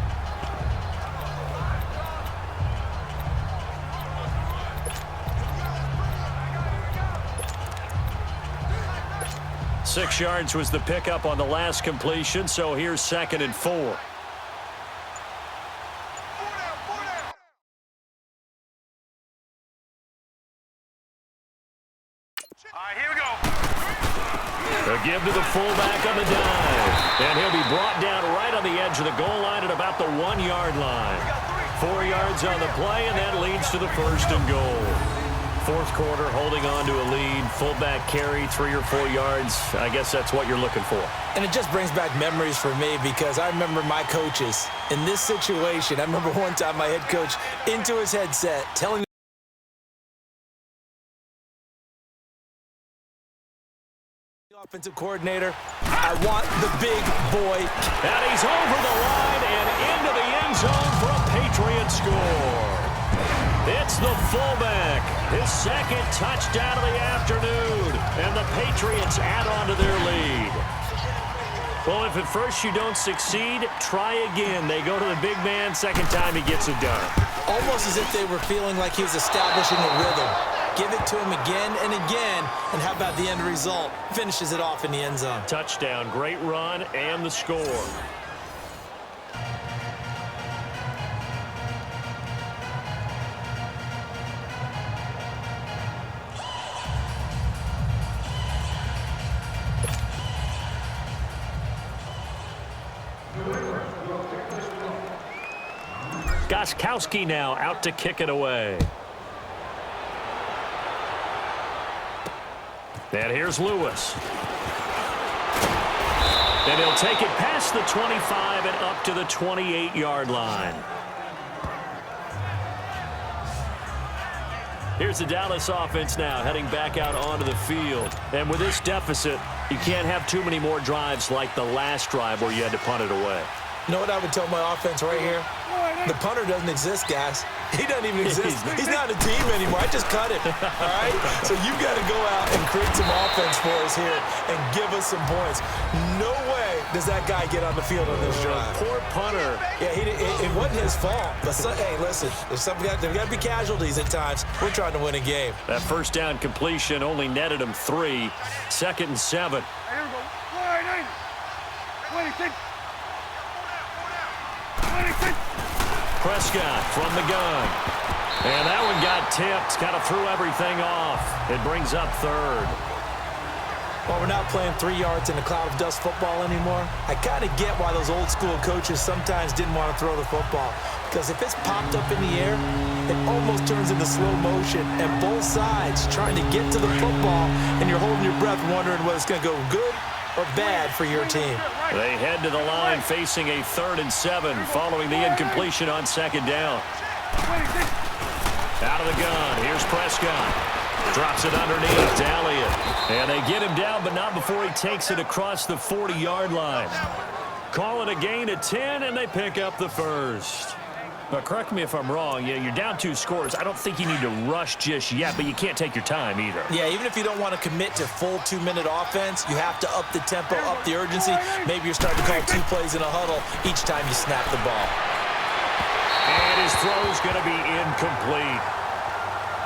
Six yards was the pickup on the last completion, so here's 2nd and 4. Here we go. A give to the fullback on the dive. And he'll be brought down right on the edge of the goal line at about the 1-yard line. 4 yards on the play, and that leads to the 1st and goal. 4th quarter, holding on to a lead. Fullback carry, 3 or 4 yards. I guess that's what you're looking for. And it just brings back memories for me because I remember my coaches in this situation. I remember one time my head coach into his headset telling the offensive coordinator, I want the big boy. And he's over the line and into the end zone for a Patriot score. It's the fullback, his 2nd touchdown of the afternoon, and the Patriots add on to their lead. Well, if at first you don't succeed, try again. They go to the big man, 2nd time he gets it done. Almost as if they were feeling like he was establishing a rhythm. Give it to him again and again, and how about the end result? Finishes it off in the end zone. Touchdown, great run, and the score. Gostkowski now out to kick it away. And here's Lewis. And he'll take it past the 25 and up to the 28-yard line. Here's the Dallas offense now heading back out onto the field. And with this deficit, you can't have too many more drives like the last drive where you had to punt it away. You know what I would tell my offense right here? The punter doesn't exist, guys. He doesn't even exist. He's not a team anymore. I just cut him, all right? So you've got to go out and create some offense for us here and give us some points. No way does that guy get on the field on this drive. Poor punter. Yeah, it wasn't his fault. But hey, listen, there's got to be casualties at times. We're trying to win a game. That first down completion only netted him 3. 2nd and 7. Here we go. 26. Prescott from the gun. And that one got tipped. Kind of threw everything off. It brings up 3rd. Well, we're not playing 3 yards in a cloud of dust football anymore. I kind of get why those old school coaches sometimes didn't want to throw the football. Because if it's popped up in the air, it almost turns into slow motion. And both sides trying to get to the football, and you're holding your breath wondering whether it's going to go good or bad for your team. They head to the line facing a 3rd and 7 following the incompletion on 2nd down. Out of the gun. Here's Prescott. Drops it underneath to Elliott. And they get him down, but not before he takes it across the 40-yard line. Call it a gain of 10, and they pick up the first. But correct me if I'm wrong. Yeah, you're down 2 scores. I don't think you need to rush just yet, but you can't take your time either. Yeah, even if you don't want to commit to full 2-minute offense, you have to up the tempo, up the urgency. Maybe you're starting to call 2 plays in a huddle each time you snap the ball. And his throw's going to be incomplete.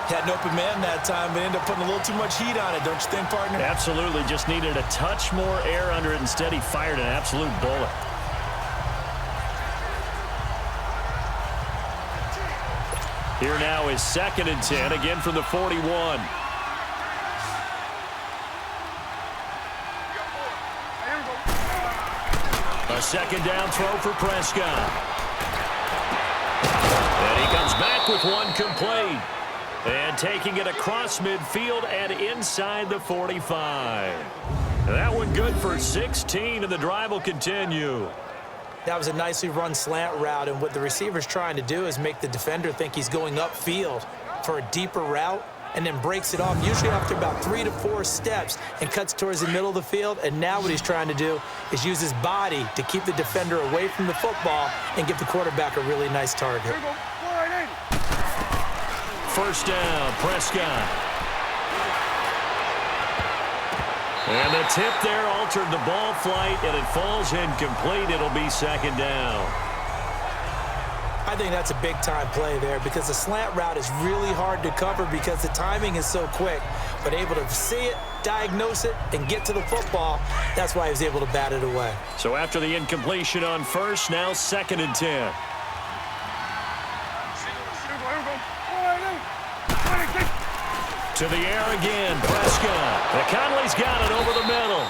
Had an open man that time, but ended up putting a little too much heat on it, don't you think, partner? Absolutely. Just needed a touch more air under it. Instead, he fired an absolute bullet. Here now is 2nd and 10, again from the 41. A 2nd down throw for Prescott. And he comes back with one complete. And taking it across midfield and inside the 45. That one good for 16, and the drive will continue. That was a nicely run slant route, and what the receiver's trying to do is make the defender think he's going upfield for a deeper route and then breaks it off, usually after about 3 to 4 steps, and cuts towards the middle of the field. And now what he's trying to do is use his body to keep the defender away from the football and give the quarterback a really nice target. First down, Prescott. And the tip there altered the ball flight, and it falls incomplete. It'll be 2nd down. I think that's a big-time play there because the slant route is really hard to cover because the timing is so quick. But able to see it, diagnose it, and get to the football, that's why he was able to bat it away. So after the incompletion on first, now 2nd and 10. To the air again, Prescott. Conley's got it over the middle.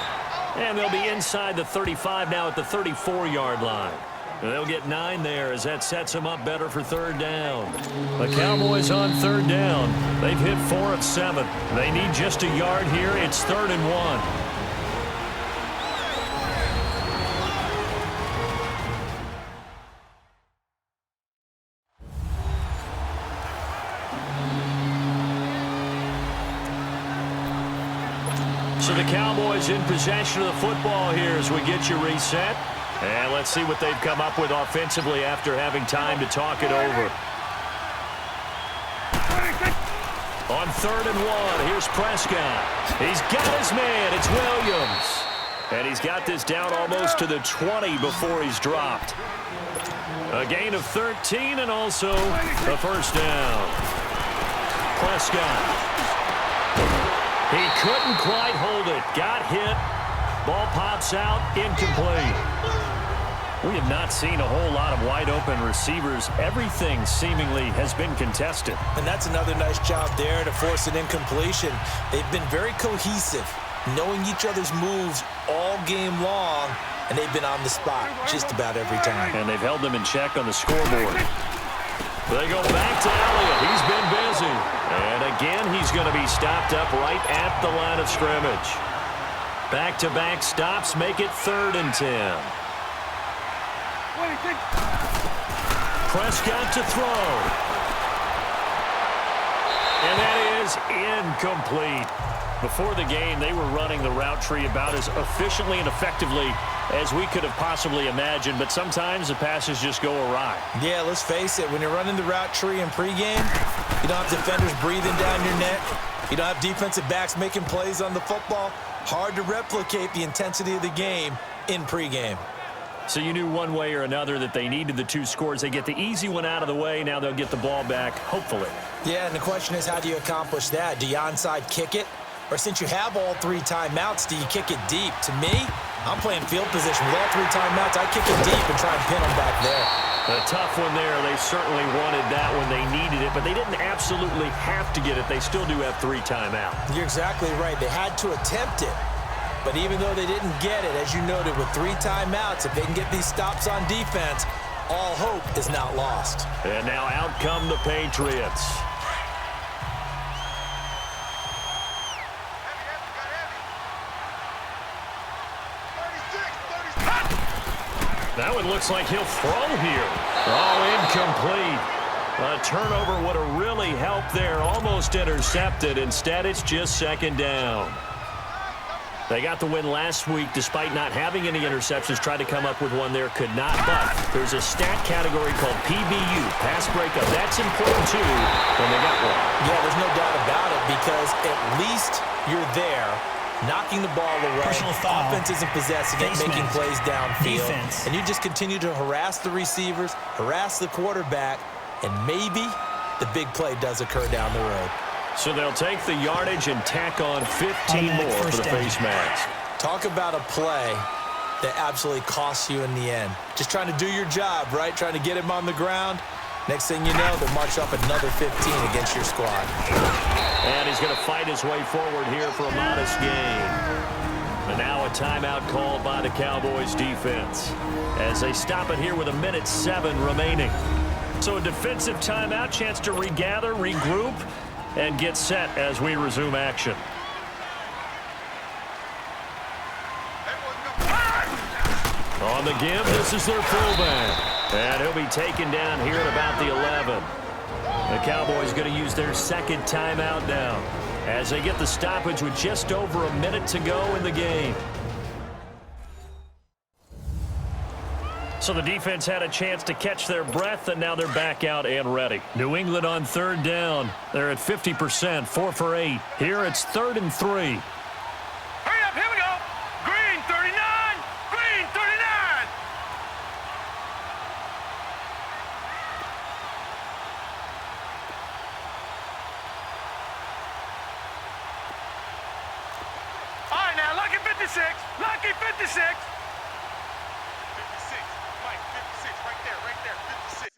And they'll be inside the 35 now at the 34-yard line. And they'll get 9 there as that sets them up better for 3rd down. The Cowboys on 3rd down. They've hit 4 of 7. They need just a yard here. It's 3rd and 1. So the Cowboys in possession of the football here as we get you reset. And let's see what they've come up with offensively after having time to talk it over. On 3rd and 1, here's Prescott. He's got his man. It's Williams. And he's got this down almost to the 20 before he's dropped. A gain of 13 and also the first down. Prescott. He couldn't quite hold it. Got hit. Ball pops out. Incomplete. We have not seen a whole lot of wide-open receivers. Everything seemingly has been contested. And that's another nice job there to force an incompletion. They've been very cohesive, knowing each other's moves all game long, and they've been on the spot just about every time. And they've held them in check on the scoreboard. They go back to Elliott. He's been busy. And again, he's going to be stopped up right at the line of scrimmage. Back-to-back stops make it 3rd and 10. Prescott to throw. And that is incomplete. Before the game, they were running the route tree about as efficiently and effectively as we could have possibly imagined, but sometimes the passes just go awry. Yeah, let's face it, when you're running the route tree in pregame, you don't have defenders breathing down your neck. You don't have defensive backs making plays on the football. Hard to replicate the intensity of the game in pregame. So you knew one way or another that they needed the 2 scores. They get the easy one out of the way. Now they'll get the ball back, hopefully. Yeah, and the question is, how do you accomplish that? Do you onside kick it? Or since you have all 3 timeouts, do you kick it deep? To me, I'm playing field position. With all 3 timeouts, I kick it deep and try and pin them back there. A tough one there. They certainly wanted that when they needed it, but they didn't absolutely have to get it. They still do have 3 timeouts. You're exactly right. They had to attempt it. But even though they didn't get it, as you noted, with 3 timeouts, if they can get these stops on defense, all hope is not lost. And now out come the Patriots. That one looks like he'll throw here. Oh, incomplete. A turnover would have really helped there. Almost intercepted. Instead, it's just 2nd down. They got the win last week despite not having any interceptions. Tried to come up with one there, could not. But there's a stat category called PBU, pass breakup. That's important, too, when they got one. Yeah, there's no doubt about it because at least you're there, knocking the ball away. Personal foul. Offense isn't possessing it, making plays downfield. Defense. And you just continue to harass the receivers, harass the quarterback, and maybe the big play does occur down the road. So they'll take the yardage and tack on 15 more for the face mask. Talk about a play that absolutely costs you in the end. Just trying to do your job, right? Trying to get him on the ground. Next thing you know, they'll march up another 15 against your squad. And he's going to fight his way forward here for a modest gain. And now a timeout called by the Cowboys defense as they stop it here with 1:07 remaining. So a defensive timeout, chance to regather, regroup, and get set as we resume action. On the give, this is their fullback. And he'll be taken down here at about the 11. The Cowboys going to use their 2nd timeout now as they get the stoppage with just over a minute to go in the game. So the defense had a chance to catch their breath, and now they're back out and ready. New England on 3rd down. They're at 50%, 4 for 8. Here it's 3rd and 3. Hurry up, here we go. Green 39, green 39. All right, now, lucky 56, lucky 56. 56, Mike, 56, right there, 56.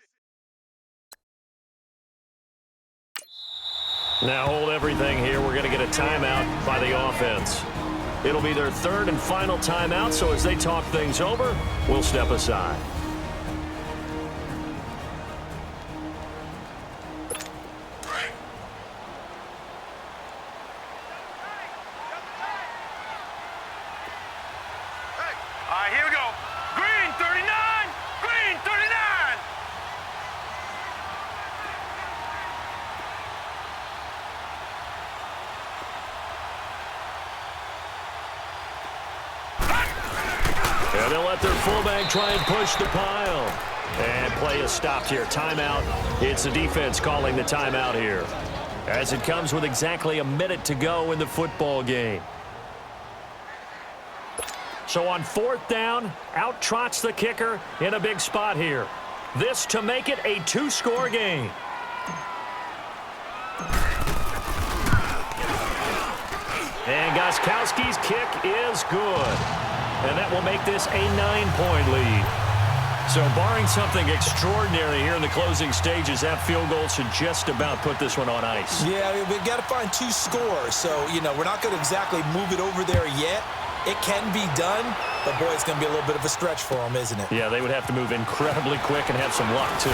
Now hold everything here. We're going to get a timeout by the offense. It'll be their 3rd and final timeout, so as they talk things over, we'll step aside. All right, here we go. Green 39, green 39. And they'll let their fullback try and push the pile. And play is stopped here. Timeout. It's the defense calling the timeout here, as it comes with exactly a minute to go in the football game. So on 4th down, out trots the kicker in a big spot here. This to make it a 2-score game. And Gostkowski's kick is good. And that will make this a 9-point lead. So barring something extraordinary here in the closing stages, that field goal should just about put this one on ice. Yeah, we've got to find 2 scores. So, we're not going to exactly move it over there yet. It can be done, But, boy, it's going to be a little bit of a stretch for them, isn't it? Yeah, they would have to move incredibly quick and have some luck, too.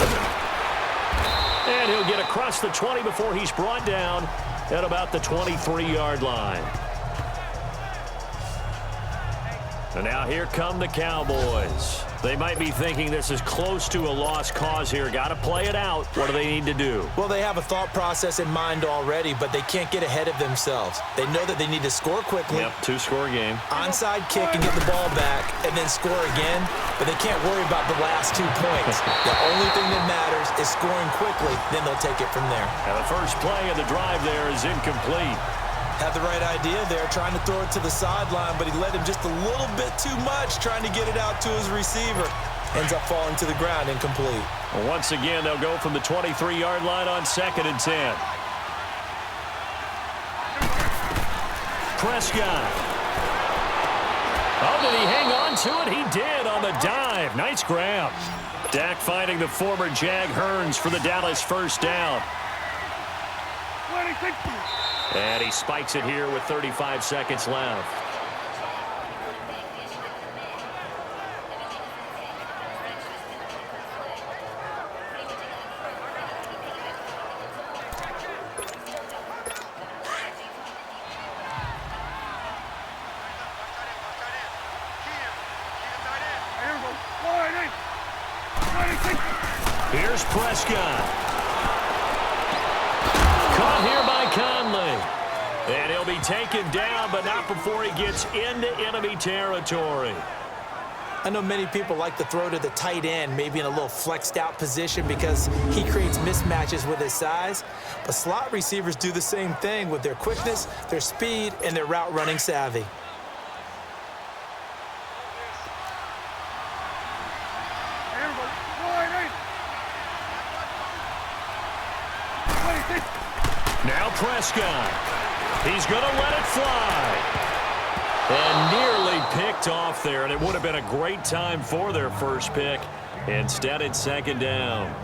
And he'll get across the 20 before he's brought down at about the 23-yard line. And now here come the Cowboys. They might be thinking this is close to a lost cause here. Got to play it out. What do they need to do? Well, they have a thought process in mind already, but they can't get ahead of themselves. They know that they need to score quickly. Yep, two-score game. Onside kick and get the ball back and then score again, but they can't worry about the last 2 points. The only thing that matters is scoring quickly, then they'll take it from there. And the first play of the drive there is incomplete. Had the right idea there, trying to throw it to the sideline, but he let him just a little bit too much, trying to get it out to his receiver. Ends up falling to the ground, incomplete. Well, once again, they'll go from the 23-yard line on 2nd and 10. Prescott. Oh, did he hang on to it? He did on the dive. Nice grab. Dak finding the former Jag Hearns for the Dallas first down. And he spikes it here with 35 seconds left. Here's Prescott. Caught here by Conley. And he'll be taken down, but not before he gets into enemy territory. I know many people like to throw to the tight end, maybe in a little flexed out position because he creates mismatches with his size. But slot receivers do the same thing with their quickness, their speed, and their route running savvy. Now Prescott. He's going to let it fly. And nearly picked off there, and it would have been a great time for their first pick. Instead, it's 2nd down.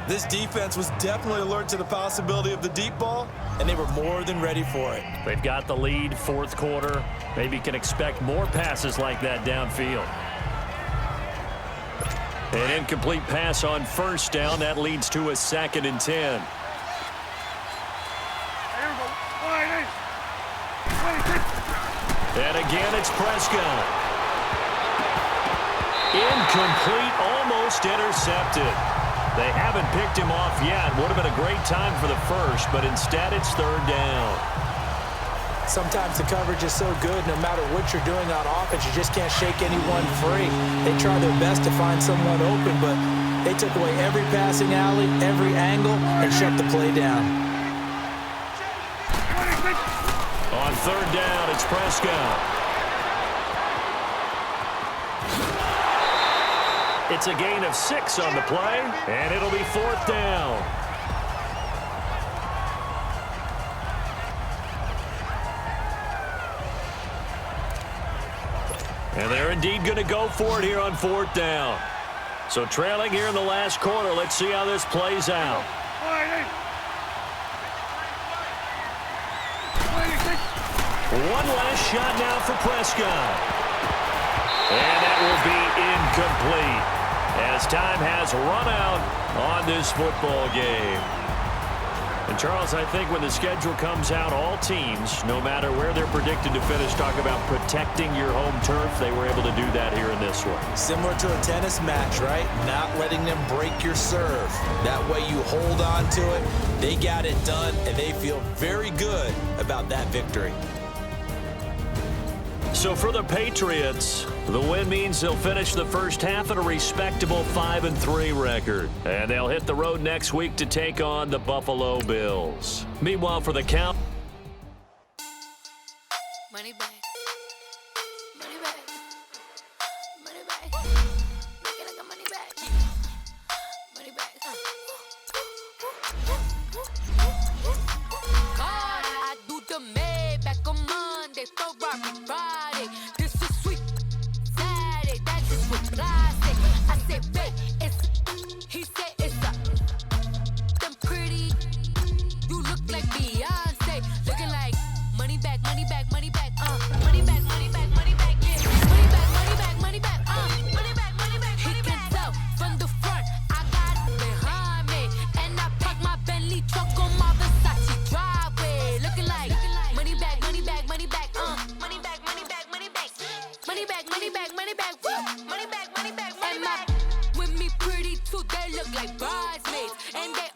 This defense was definitely alert to the possibility of the deep ball, and they were more than ready for it. They've got the lead, 4th quarter. Maybe can expect more passes like that downfield. An incomplete pass on 1st down. That leads to a 2nd and 10. And again, it's Prescott. Incomplete, almost intercepted. They haven't picked him off yet. Would have been a great time for the first, but instead it's 3rd down. Sometimes the coverage is so good, no matter what you're doing on offense, you just can't shake anyone free. They try their best to find someone open, but they took away every passing alley, every angle, and shut the play down. On 3rd down, it's Prescott. It's a gain of 6 on the play, and it'll be 4th down. And they're indeed going to go for it here on 4th down. So trailing here in the last quarter, let's see how this plays out. One last shot now for Prescott. And that will be incomplete as time has run out on this football game. And, Charles, I think when the schedule comes out, all teams, no matter where they're predicted to finish, talk about protecting your home turf. They were able to do that here in this one. Similar to a tennis match, right? Not letting them break your serve. That way you hold on to it. They got it done, and they feel very good about that victory. So for the Patriots, the win means they'll finish the first half at a respectable 5-3 record. And they'll hit the road next week to take on the Buffalo Bills. Meanwhile, for the Cowboys, money back. Money back. Money back. Make it like a money back. Money back. God, I do the Maybach on Monday, Ferrari Friday. This is sweet Saturday. That's just what I say. I said, babe, it's. He said it's a. Them pretty. You look like Beyonce. Looking like money back, money back, money back. Money back, money back, money back. Yeah, money back. money back, money back, money back, woo! Money back, money back, money back. And my with me pretty too, they look like bridesmaids. And they